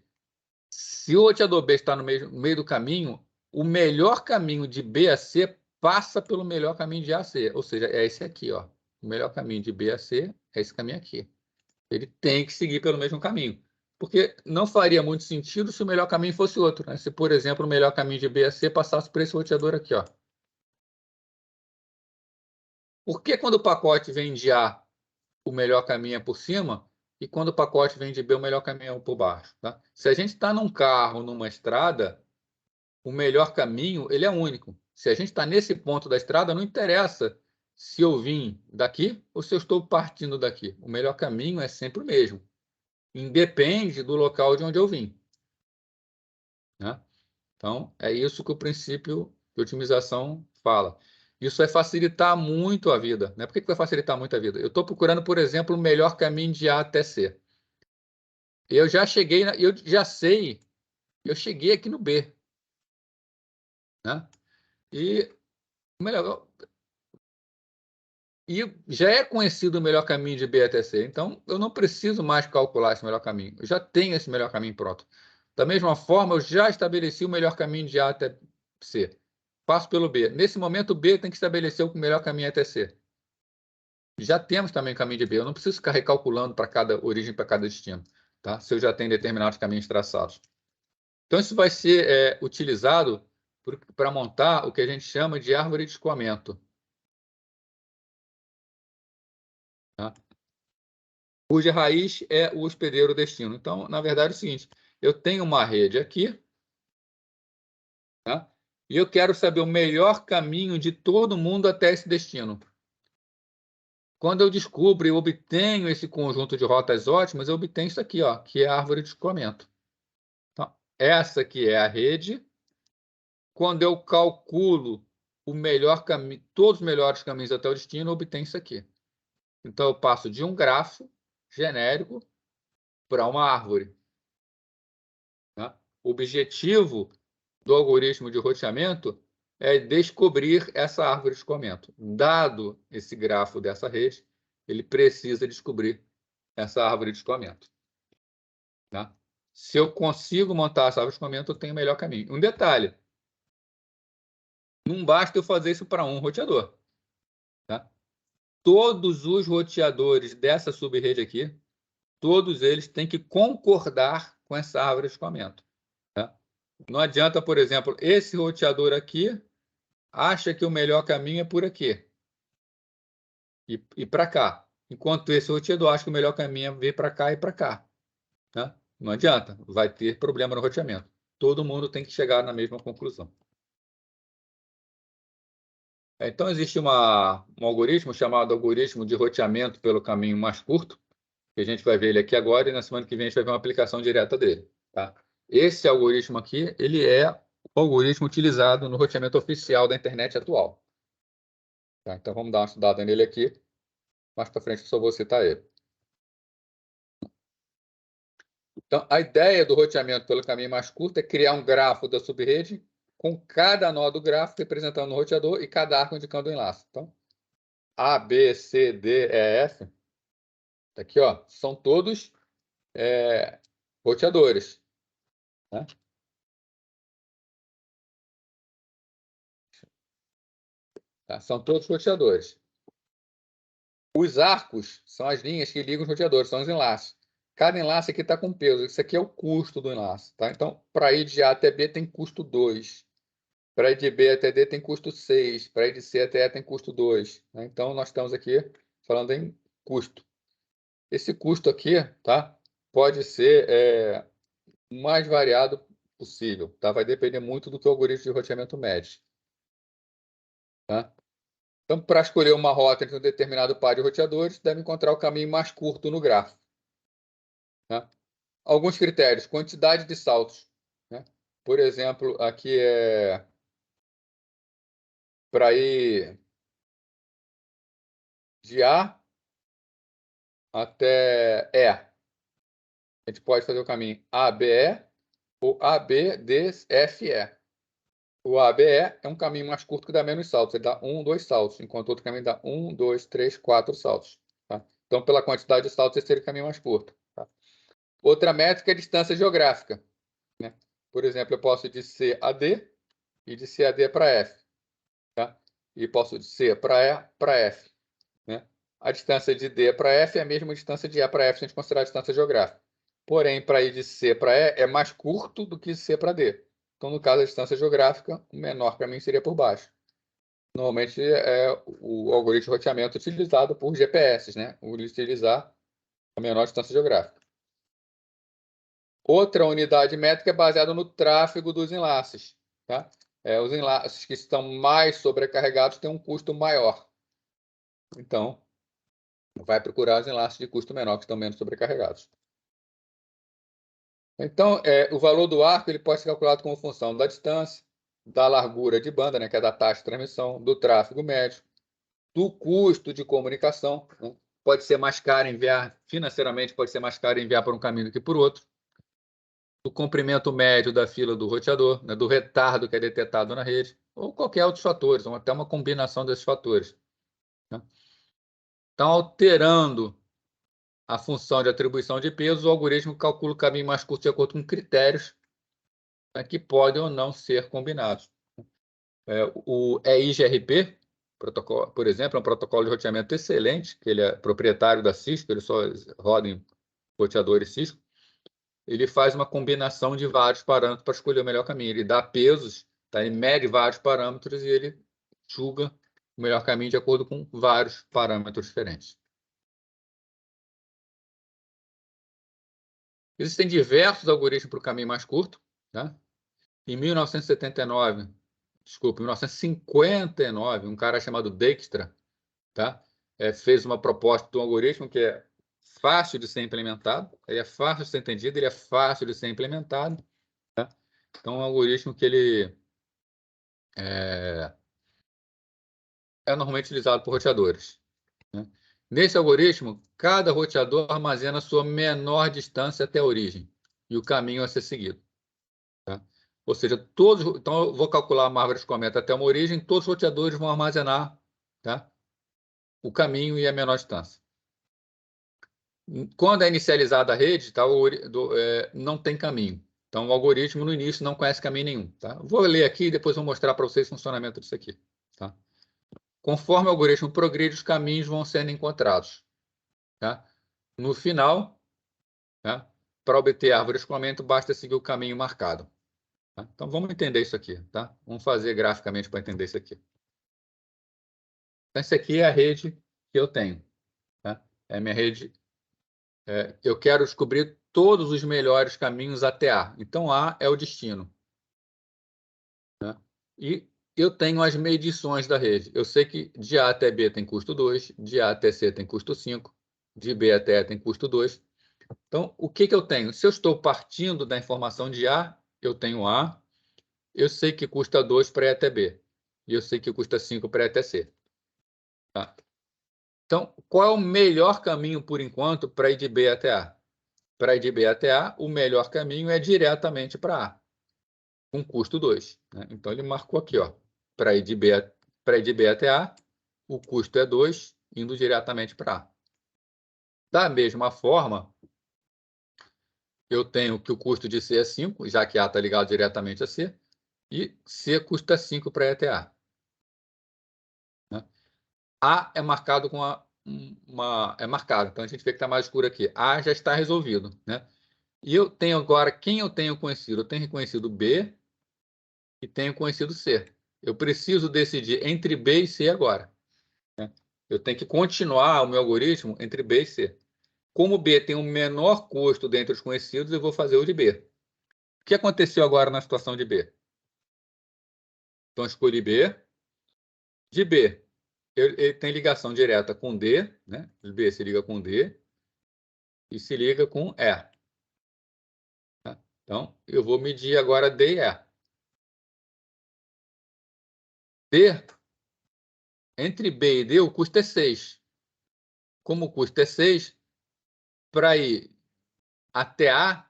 se o roteador B está no meio do caminho, o melhor caminho de B a C passa pelo melhor caminho de A a C. Ou seja, é esse aqui, ó. O melhor caminho de B a C é esse caminho aqui. Ele tem que seguir pelo mesmo caminho. Porque não faria muito sentido se o melhor caminho fosse outro, né? Se, por exemplo, o melhor caminho de B a C passasse por esse roteador aqui, ó. Por que quando o pacote vem de A, o melhor caminho é por cima, e quando o pacote vem de B, o melhor caminho é por baixo, tá? Se a gente está num carro, numa estrada, o melhor caminho ele é único. Se a gente está nesse ponto da estrada, não interessa se eu vim daqui ou se eu estou partindo daqui. O melhor caminho é sempre o mesmo. Independe do local de onde eu vim, né? Então, é isso que o princípio de otimização fala. Isso vai facilitar muito a vida, né? Por que vai facilitar muito a vida? Eu estou procurando, por exemplo, o melhor caminho de A até C. Eu já cheguei, eu já sei, eu cheguei aqui no B, né? E melhor, e já é conhecido o melhor caminho de B até C. Então, eu não preciso mais calcular esse melhor caminho. Eu já tenho esse melhor caminho pronto. Da mesma forma, eu já estabeleci o melhor caminho de A até C. Passo pelo B. Nesse momento, o B tem que estabelecer o melhor caminho até C. Já temos também o caminho de B. Eu não preciso ficar recalculando para cada origem, para cada destino, tá? Se eu já tenho determinados caminhos traçados. Então, isso vai ser utilizado para montar o que a gente chama de árvore de escoamento, tá? Cuja raiz é o hospedeiro destino. Então, na verdade, é o seguinte: eu tenho uma rede aqui, tá? E eu quero saber o melhor caminho de todo mundo até esse destino. Quando eu descubro e obtenho esse conjunto de rotas ótimas, eu obtenho isso aqui, ó, que é a árvore de escoamento. Então, essa aqui é a rede. Quando eu calculo o melhor caminho, todos os melhores caminhos até o destino, eu obtenho isso aqui. Então, eu passo de um grafo genérico para uma árvore, tá? O objetivo do algoritmo de roteamento é descobrir essa árvore de escoamento. Dado esse grafo dessa rede, ele precisa descobrir essa árvore de escoamento, tá? Se eu consigo montar essa árvore de escoamento, eu tenho o melhor caminho. Um detalhe: não basta eu fazer isso para um roteador, tá? Todos os roteadores dessa subrede aqui, todos eles têm que concordar com essa árvore de escoamento, tá? Não adianta, por exemplo, esse roteador aqui acha que o melhor caminho é por aqui e para cá, enquanto esse roteador acha que o melhor caminho é vir para cá e para cá, tá? Não adianta, vai ter problema no roteamento. Todo mundo tem que chegar na mesma conclusão. Então, existe um algoritmo chamado algoritmo de roteamento pelo caminho mais curto, que a gente vai ver ele aqui agora, e na semana que vem a gente vai ver uma aplicação direta dele, tá? Esse algoritmo aqui, ele é o algoritmo utilizado no roteamento oficial da internet atual, tá? Então, vamos dar uma estudada nele aqui. Mais para frente eu só vou citar ele. Então, a ideia do roteamento pelo caminho mais curto é criar um grafo da subrede com cada nó do grafo representando o roteador e cada arco indicando o enlace. Então, A, B, C, D, E, F, tá aqui, ó, são todos roteadores, né? Tá? São todos roteadores. Os arcos são as linhas que ligam os roteadores, são os enlaces. Cada enlace aqui está com peso. Isso aqui é o custo do enlace. Tá? Então, para ir de A até B tem custo 2. Para ir de B até D tem custo 6. Para ir de C até E tem custo 2. Né? Então, nós estamos aqui falando em custo. Esse custo aqui, tá? Pode ser o mais variado possível. Tá? Vai depender muito do que o algoritmo de roteamento mede. Tá? Então, para escolher uma rota entre um determinado par de roteadores, deve encontrar o caminho mais curto no gráfico. Tá? Alguns critérios: quantidade de saltos. Né? Por exemplo, aqui é para ir de A até E. A gente pode fazer o caminho ABE ou ABDFE. O ABE é um caminho mais curto que dá menos saltos. Ele dá 1, 2 saltos, enquanto o outro caminho dá 1, 2, 3, 4 saltos. Tá? Então, pela quantidade de saltos, esse seria o caminho mais curto. Tá? Outra métrica é a distância geográfica. Né? Por exemplo, eu posso ir de C a D e de C a D para F. Tá? E posso de C para E para F. Né? A distância de D para F é a mesma distância de E para F, se a gente considerar a distância geográfica. Porém, para ir de C para E é mais curto do que de C para D. Então, no caso da distância geográfica, o menor caminho seria por baixo. Normalmente é o algoritmo de roteamento utilizado por GPS, né? Utilizar a menor distância geográfica. Outra unidade métrica é baseada no tráfego dos enlaces. Tá? Os enlaces que estão mais sobrecarregados têm um custo maior. Então, vai procurar os enlaces de custo menor que estão menos sobrecarregados. Então, o valor do arco ele pode ser calculado como função da distância, da largura de banda, né, que é da taxa de transmissão, do tráfego médio, do custo de comunicação. Né? Pode ser mais caro enviar, financeiramente, pode ser mais caro enviar por um caminho do que por outro. Do comprimento médio da fila do roteador, né, do retardo que é detectado na rede, ou qualquer outros fatores, ou até uma combinação desses fatores. Né? Então, alterando a função de atribuição de peso, o algoritmo calcula o caminho mais curto de acordo com critérios, né, que podem ou não ser combinados. O EIGRP, protocolo, por exemplo, é um protocolo de roteamento excelente, que ele é proprietário da Cisco, ele só roda em roteadores Cisco. Ele faz uma combinação de vários parâmetros para escolher o melhor caminho. Ele dá pesos, tá? Ele mede vários parâmetros e ele julga o melhor caminho de acordo com vários parâmetros diferentes. Existem diversos algoritmos para o caminho mais curto. Tá? Em 1959, desculpa, em 1959, um cara chamado Dijkstra, tá? Fez uma proposta de um algoritmo que é fácil de ser implementado, ele é fácil de ser entendido, ele é fácil de ser implementado. Tá? Então, é um algoritmo que ele é normalmente utilizado por roteadores. Né? Nesse algoritmo, cada roteador armazena sua menor distância até a origem e o caminho a ser seguido. Tá? Ou seja, então eu vou calcular uma árvore de cometa até uma origem, todos os roteadores vão armazenar, tá, o caminho e a menor distância. Quando é inicializada a rede, tá, não tem caminho. Então, o algoritmo, no início, não conhece caminho nenhum. Tá? Vou ler aqui e depois vou mostrar para vocês o funcionamento disso aqui. Tá? Conforme o algoritmo progride, os caminhos vão sendo encontrados. Tá? No final, tá, para obter a árvore de escoamento, basta seguir o caminho marcado. Tá? Então, vamos entender isso aqui. Tá? Vamos fazer graficamente para entender isso aqui. Então, essa aqui é a rede que eu tenho. Tá? É a minha rede. Eu quero descobrir todos os melhores caminhos até A. Então, A é o destino. Né? E eu tenho as medições da rede. Eu sei que de A até B tem custo 2, de A até C tem custo 5, de B até E tem custo 2. Então, o que eu tenho? Se eu estou partindo da informação de A, eu tenho A, eu sei que custa 2 para E até B, e eu sei que custa 5 para E até C. Tá? Então, qual é o melhor caminho, por enquanto, para ir de B até A? Para ir de B até A, o melhor caminho é diretamente para A, com custo 2. Né? Então, ele marcou aqui, para ir de B até A, o custo é 2, indo diretamente para A. Da mesma forma, eu tenho que o custo de C é 5, já que A está ligado diretamente a C, e C custa 5 para E até A. A é marcado com é marcado, então a gente vê que está mais escuro aqui. A já está resolvido, né? E eu tenho agora, quem eu tenho conhecido? Eu tenho reconhecido B e tenho conhecido C. Eu preciso decidir entre B e C agora, né? Eu tenho que continuar o meu algoritmo entre B e C. Como B tem o menor custo dentre os conhecidos, eu vou fazer o de B. O que aconteceu agora na situação de B? Então, escolhi B. De B, ele tem ligação direta com D, né? O B se liga com D e se liga com E. Tá? Então, eu vou medir agora D e E. D, entre B e D, o custo é 6. Como o custo é 6, para ir até A,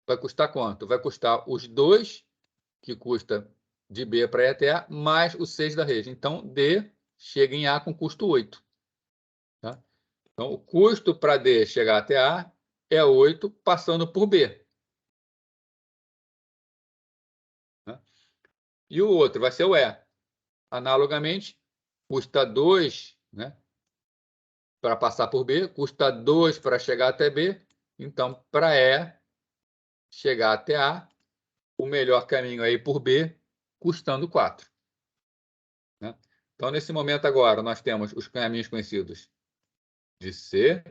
vai custar quanto? Vai custar os 2 que custa de B para ir até A, mais o 6 da rede. Então, D chega em A com custo 8. Tá? Então, o custo para D chegar até A é 8, passando por B. Tá? E o outro vai ser o E. Analogamente, custa 2, né, para passar por B, custa 2 para chegar até B. Então, para E chegar até A, o melhor caminho é ir por B, custando 4. Né? Então, nesse momento agora, nós temos os caminhos conhecidos de C,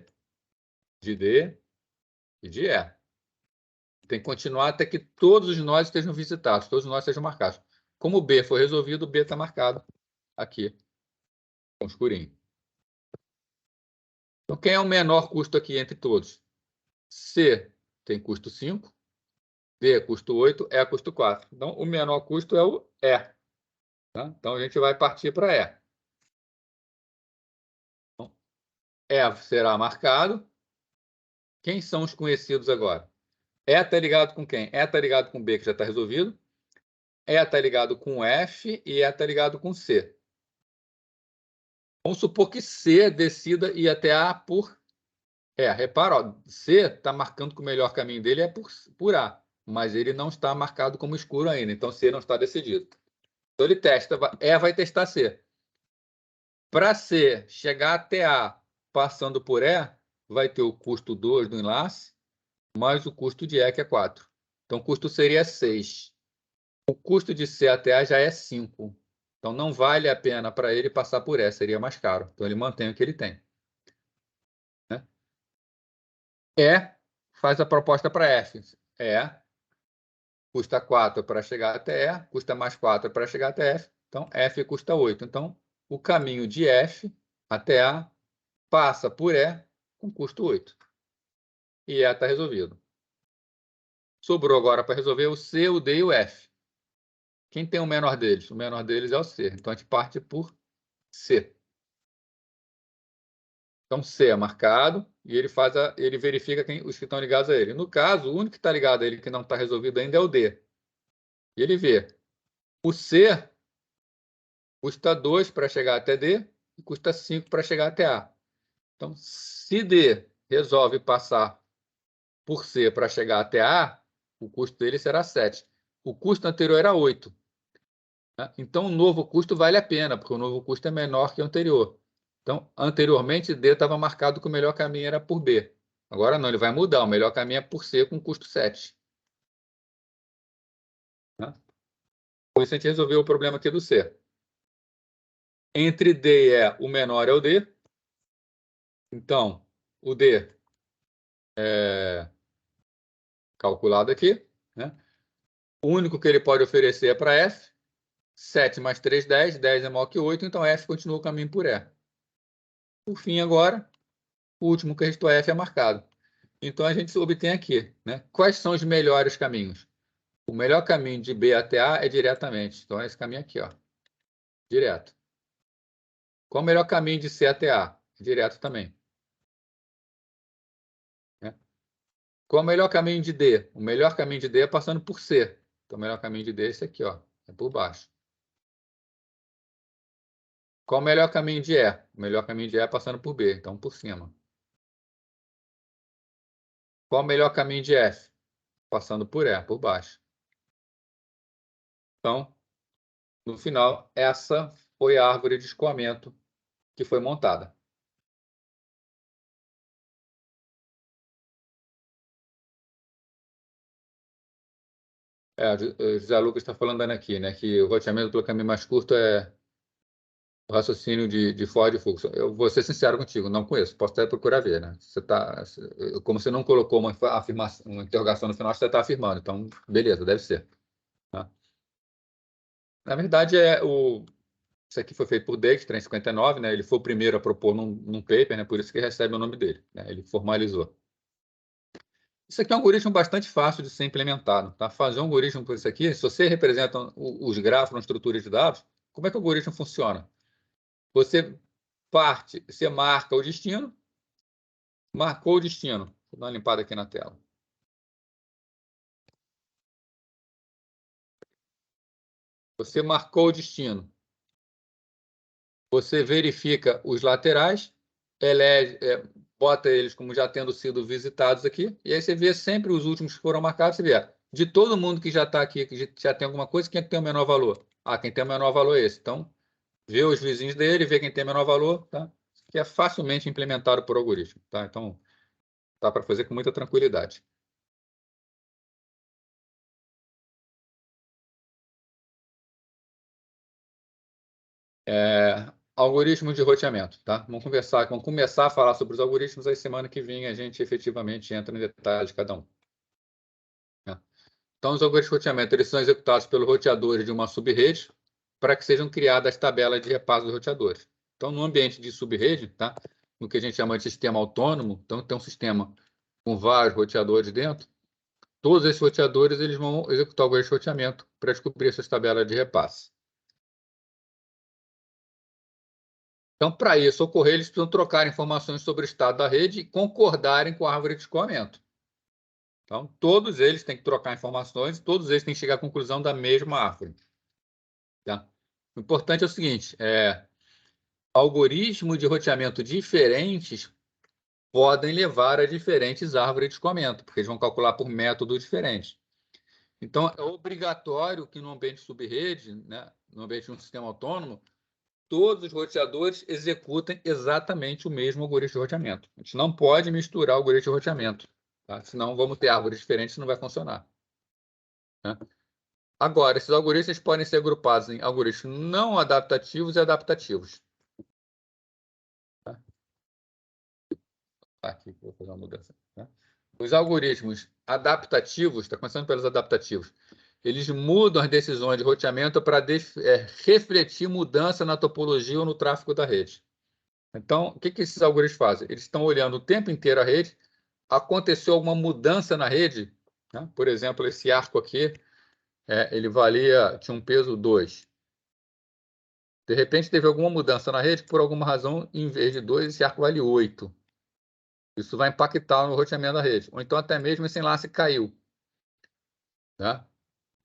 de D e de E. Tem que continuar até que todos os nós estejam visitados, todos os nós sejam marcados. Como o B foi resolvido, o B está marcado aqui, com escurinho. Então, quem é o menor custo aqui entre todos? C tem custo 5, D custo 8, E custo 4. Então, o menor custo é o E. Tá? Então, a gente vai partir para E. Então, E será marcado. Quem são os conhecidos agora? E está ligado com quem? E está ligado com B, que já está resolvido. E está ligado com F e E está ligado com C. Vamos supor que C decida ir até A por E. Repara, ó, C está marcando que o melhor caminho dele é por A, mas ele não está marcado como escuro ainda, então C não está decidido. Então ele testa, E vai testar C. Para C chegar até A passando por E, vai ter o custo 2 do enlace, mais o custo de E, que é 4. Então o custo seria 6. O custo de C até A já é 5. Então não vale a pena para ele passar por E, seria mais caro. Então ele mantém o que ele tem. Né? E faz a proposta para F. E custa 4 para chegar até E, custa mais 4 para chegar até F. Então F custa 8. Então o caminho de F até A passa por E com custo 8. E E está resolvido. Sobrou agora para resolver o C, o D e o F. Quem tem o menor deles? O menor deles é o C. Então a gente parte por C. Então C é marcado e ele verifica os que estão ligados a ele. No caso, o único que está ligado a ele que não está resolvido ainda é o D. E ele vê. O C custa 2 para chegar até D e custa 5 para chegar até A. Então, se D resolve passar por C para chegar até A, o custo dele será 7. O custo anterior era 8. Né? Então, o novo custo vale a pena, porque o novo custo é menor que o anterior. Então, anteriormente, D estava marcado que o melhor caminho era por B. Agora não, ele vai mudar. O melhor caminho é por C com custo 7. Né? Com isso, a gente resolveu o problema aqui do C. Entre D e E, o menor é o D. Então, o D é calculado aqui. Né? O único que ele pode oferecer é para F. 7 mais 3, 10. 10 é maior que 8, então F continua o caminho por E. Por fim, agora, o último que restou F é marcado. Então, a gente obtém aqui. Né? Quais são os melhores caminhos? O melhor caminho de B até A é diretamente. Então, é esse caminho aqui, ó, direto. Qual o melhor caminho de C até A? Direto também. Né? Qual o melhor caminho de D? O melhor caminho de D é passando por C. Então, o melhor caminho de D é esse aqui, ó, é por baixo. Qual o melhor caminho de E? O melhor caminho de E é passando por B, então por cima. Qual o melhor caminho de F? Passando por E, por baixo. Então, no final, essa foi a árvore de escoamento que foi montada. O José Lucas está falando aqui, né, que o roteamento pelo caminho mais curto é o raciocínio de Ford e Fuchs. Eu vou ser sincero contigo, não conheço. Posso até procurar ver, né? Como você não colocou uma afirmação, uma interrogação no final, você está afirmando. Então, beleza, deve ser. Tá? Na verdade, isso aqui foi feito por Dijkstra em 59, né? Ele foi o primeiro a propor num paper, né? Por isso que recebe o nome dele, né? Ele formalizou. Isso aqui é um algoritmo bastante fácil de ser implementado, tá? Fazer um algoritmo por isso aqui, se você representa os gráficos na estrutura de dados, como é que o algoritmo funciona? Você marca o destino, marcou o destino. Vou dar uma limpada aqui na tela. Você marcou o destino. Você verifica os laterais, bota eles como já tendo sido visitados aqui, e aí você vê sempre os últimos que foram marcados, você vê, de todo mundo que já está aqui, que já tem alguma coisa, quem é que tem o menor valor? Ah, quem tem o menor valor é esse. Então, vê os vizinhos dele, vê quem tem o menor valor, tá? Que é facilmente implementado por algoritmo, tá? Então, dá para fazer com muita tranquilidade. Algoritmo de roteamento, tá? Vamos começar a falar sobre os algoritmos, aí semana que vem a gente efetivamente entra no detalhe de cada um. Né? Então, os algoritmos de roteamento, eles são executados pelos roteadores de uma subrede para que sejam criadas tabelas de repasso dos roteadores. Então, no ambiente de subrede, tá? No que a gente chama de sistema autônomo, então tem um sistema com vários roteadores dentro, todos esses roteadores eles vão executar o algoritmo de roteamento para descobrir essas tabelas de repasse. Então, para isso ocorrer, eles precisam trocar informações sobre o estado da rede e concordarem com a árvore de escoamento. Então, todos eles têm que trocar informações, todos eles têm que chegar à conclusão da mesma árvore. Tá? O importante é o seguinte, algoritmos de roteamento diferentes podem levar a diferentes árvores de escoamento, porque eles vão calcular por métodos diferentes. Então, é obrigatório que no ambiente subrede, né, no ambiente de um sistema autônomo, todos os roteadores executem exatamente o mesmo algoritmo de roteamento. A gente não pode misturar o algoritmo de roteamento, tá? Senão vamos ter árvores diferentes e não vai funcionar. Né? Agora, esses algoritmos podem ser agrupados em algoritmos não adaptativos e adaptativos. Tá? Aqui, vou fazer uma mudança. Tá? Os algoritmos adaptativos, está começando pelos adaptativos, eles mudam as decisões de roteamento para refletir mudança na topologia ou no tráfego da rede. Então, o que esses algoritmos fazem? Eles estão olhando o tempo inteiro a rede, aconteceu alguma mudança na rede, né? Por exemplo, esse arco aqui, ele tinha um peso 2. De repente, teve alguma mudança na rede, por alguma razão, em vez de 2, esse arco vale 8. Isso vai impactar no roteamento da rede. Ou então, até mesmo esse enlace caiu. Né?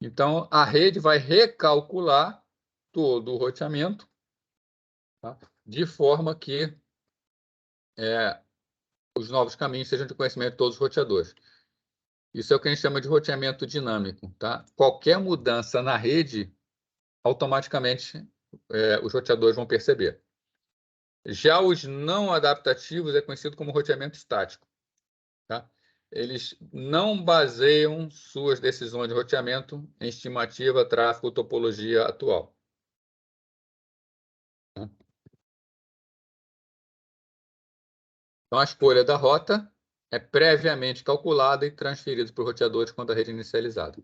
Então, a rede vai recalcular todo o roteamento, tá? De forma que os novos caminhos sejam de conhecimento de todos os roteadores. Isso é o que a gente chama de roteamento dinâmico. Tá? Qualquer mudança na rede, automaticamente os roteadores vão perceber. Já os não adaptativos é conhecido como roteamento estático. Tá? Eles não baseiam suas decisões de roteamento em estimativa, tráfego, topologia atual. Tá? Então, a escolha da rota é previamente calculada e transferida para os roteadores quando a rede é inicializada.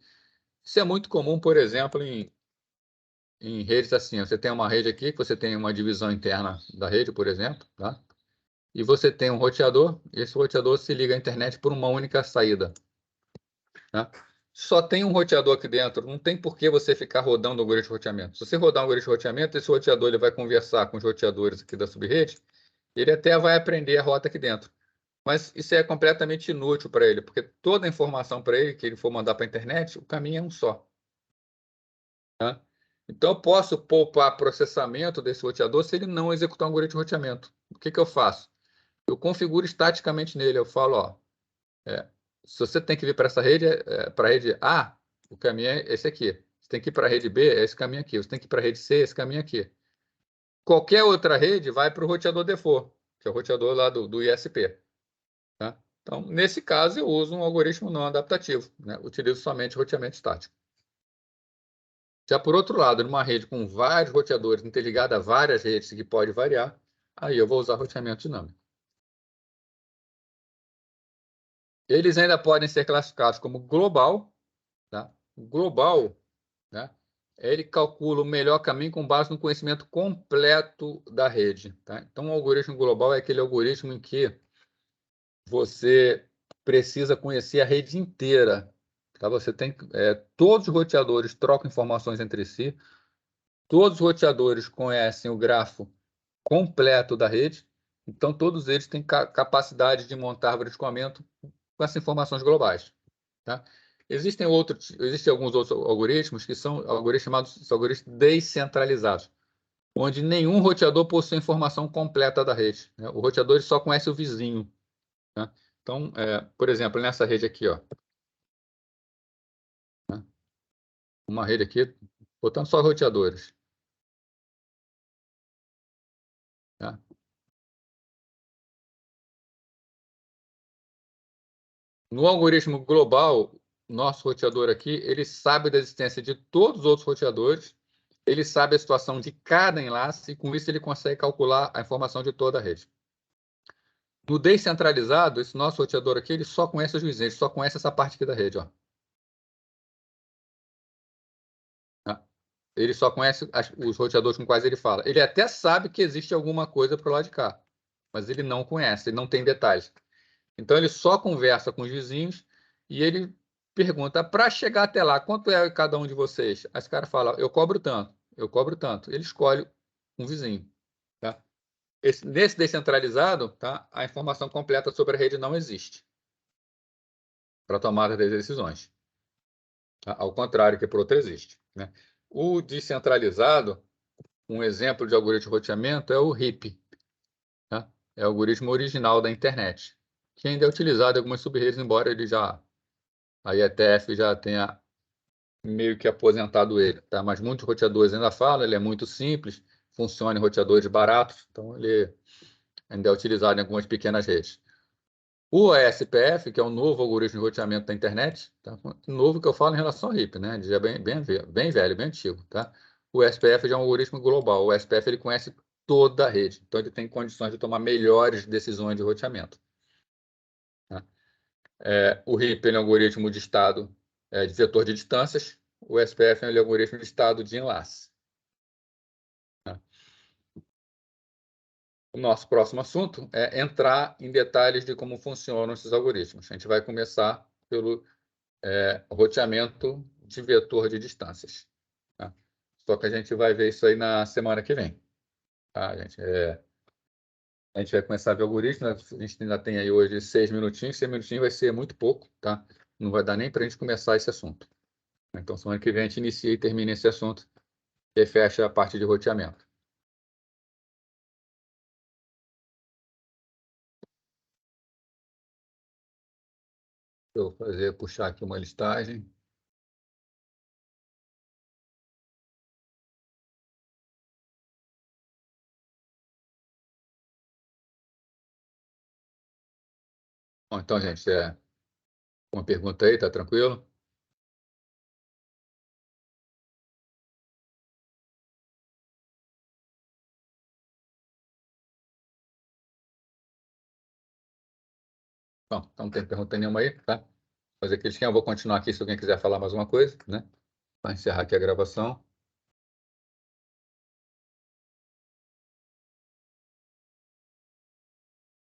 Isso é muito comum, por exemplo, em redes assim. Você tem uma rede aqui, que você tem uma divisão interna da rede, por exemplo, tá? E você tem um roteador, e esse roteador se liga à internet por uma única saída. Tá? Só tem um roteador aqui dentro, não tem por que você ficar rodando o algoritmo de roteamento. Se você rodar um algoritmo de roteamento, esse roteador ele vai conversar com os roteadores aqui da subrede, ele até vai aprender a rota aqui dentro. Mas isso é completamente inútil para ele, porque toda a informação para ele que ele for mandar para a internet, o caminho é um só. Tá? Então, eu posso poupar processamento desse roteador se ele não executar um algoritmo de roteamento. O que eu faço? Eu configuro estaticamente nele. Eu falo, ó, se você tem que vir para essa rede, para a rede A, o caminho é esse aqui. Você tem que ir para a rede B, é esse caminho aqui. Você tem que ir para a rede C, esse caminho aqui. qualquer outra rede vai para o roteador default, que é o roteador lá do ISP. Tá? Então, nesse caso, eu uso um algoritmo não adaptativo, né? Utilizo somente roteamento estático. Já por outro lado, numa rede com vários roteadores interligada a várias redes que pode variar, aí eu vou usar roteamento dinâmico. Eles ainda podem ser classificados como global, tá? Global, né? Ele calcula o melhor caminho com base no conhecimento completo da rede, tá? Então, o algoritmo global é aquele algoritmo em que você precisa conhecer a rede inteira, tá? Você tem todos os roteadores trocam informações entre si, todos os roteadores conhecem o grafo completo da rede, então todos eles têm capacidade de montar árvore de escoamento com essas informações globais, tá? Existem alguns outros algoritmos que são algoritmos chamados algoritmos descentralizados, onde nenhum roteador possui informação completa da rede, né? O roteador só conhece o vizinho, tá? Então, por exemplo, nessa rede aqui, ó, né? Uma rede aqui, botando só roteadores, tá? No algoritmo global, nosso roteador aqui, ele sabe da existência de todos os outros roteadores, ele sabe a situação de cada enlace, e com isso ele consegue calcular a informação de toda a rede. No descentralizado, esse nosso roteador aqui, ele só conhece os vizinhos, ele só conhece essa parte aqui da rede, ó. Tá? Ele só conhece os roteadores com quais ele fala. Ele até sabe que existe alguma coisa para o lado de cá, mas ele não conhece, ele não tem detalhes. Então, ele só conversa com os vizinhos e ele pergunta, para chegar até lá, quanto é cada um de vocês? Aí esse cara fala, eu cobro tanto, eu cobro tanto. Ele escolhe um vizinho. Tá? Nesse descentralizado, tá? A informação completa sobre a rede não existe para tomada de decisões. Tá? Ao contrário que por outro existe. Né? O descentralizado, um exemplo de algoritmo de roteamento é o RIP. Tá? É o algoritmo original da internet, que ainda é utilizado em algumas sub-redes, embora ele já a IETF já tenha meio que aposentado ele, tá? Mas muitos roteadores ainda falam, ele é muito simples, funciona em roteadores baratos, então ele ainda é utilizado em algumas pequenas redes. O ASPF, que é um novo algoritmo de roteamento da internet, tá? Novo que eu falo em relação ao RIP, né? Ele já é bem velho, bem antigo, tá? O SPF já é um algoritmo global. O SPF ele conhece toda a rede, então ele tem condições de tomar melhores decisões de roteamento. Tá? O RIP ele é um algoritmo de estado de vetor de distâncias, o SPF é um algoritmo de estado de enlace. Tá? O nosso próximo assunto é entrar em detalhes de como funcionam esses algoritmos. A gente vai começar pelo roteamento de vetor de distâncias. Tá? Só que a gente vai ver isso aí na semana que vem. Tá, gente? A gente vai começar a ver algoritmo, né? A gente ainda tem aí hoje 6 minutinhos vai ser muito pouco, tá? Não vai dar nem para a gente começar esse assunto. Então, semana que vem a gente inicia e termina esse assunto e fecha a parte de roteamento. Eu vou puxar aqui uma listagem. Bom, então, gente, uma pergunta aí, tá tranquilo? Bom, então não tem pergunta nenhuma aí, tá? Fazer aquele esquema, eu vou continuar aqui se alguém quiser falar mais uma coisa, né? Para encerrar aqui a gravação.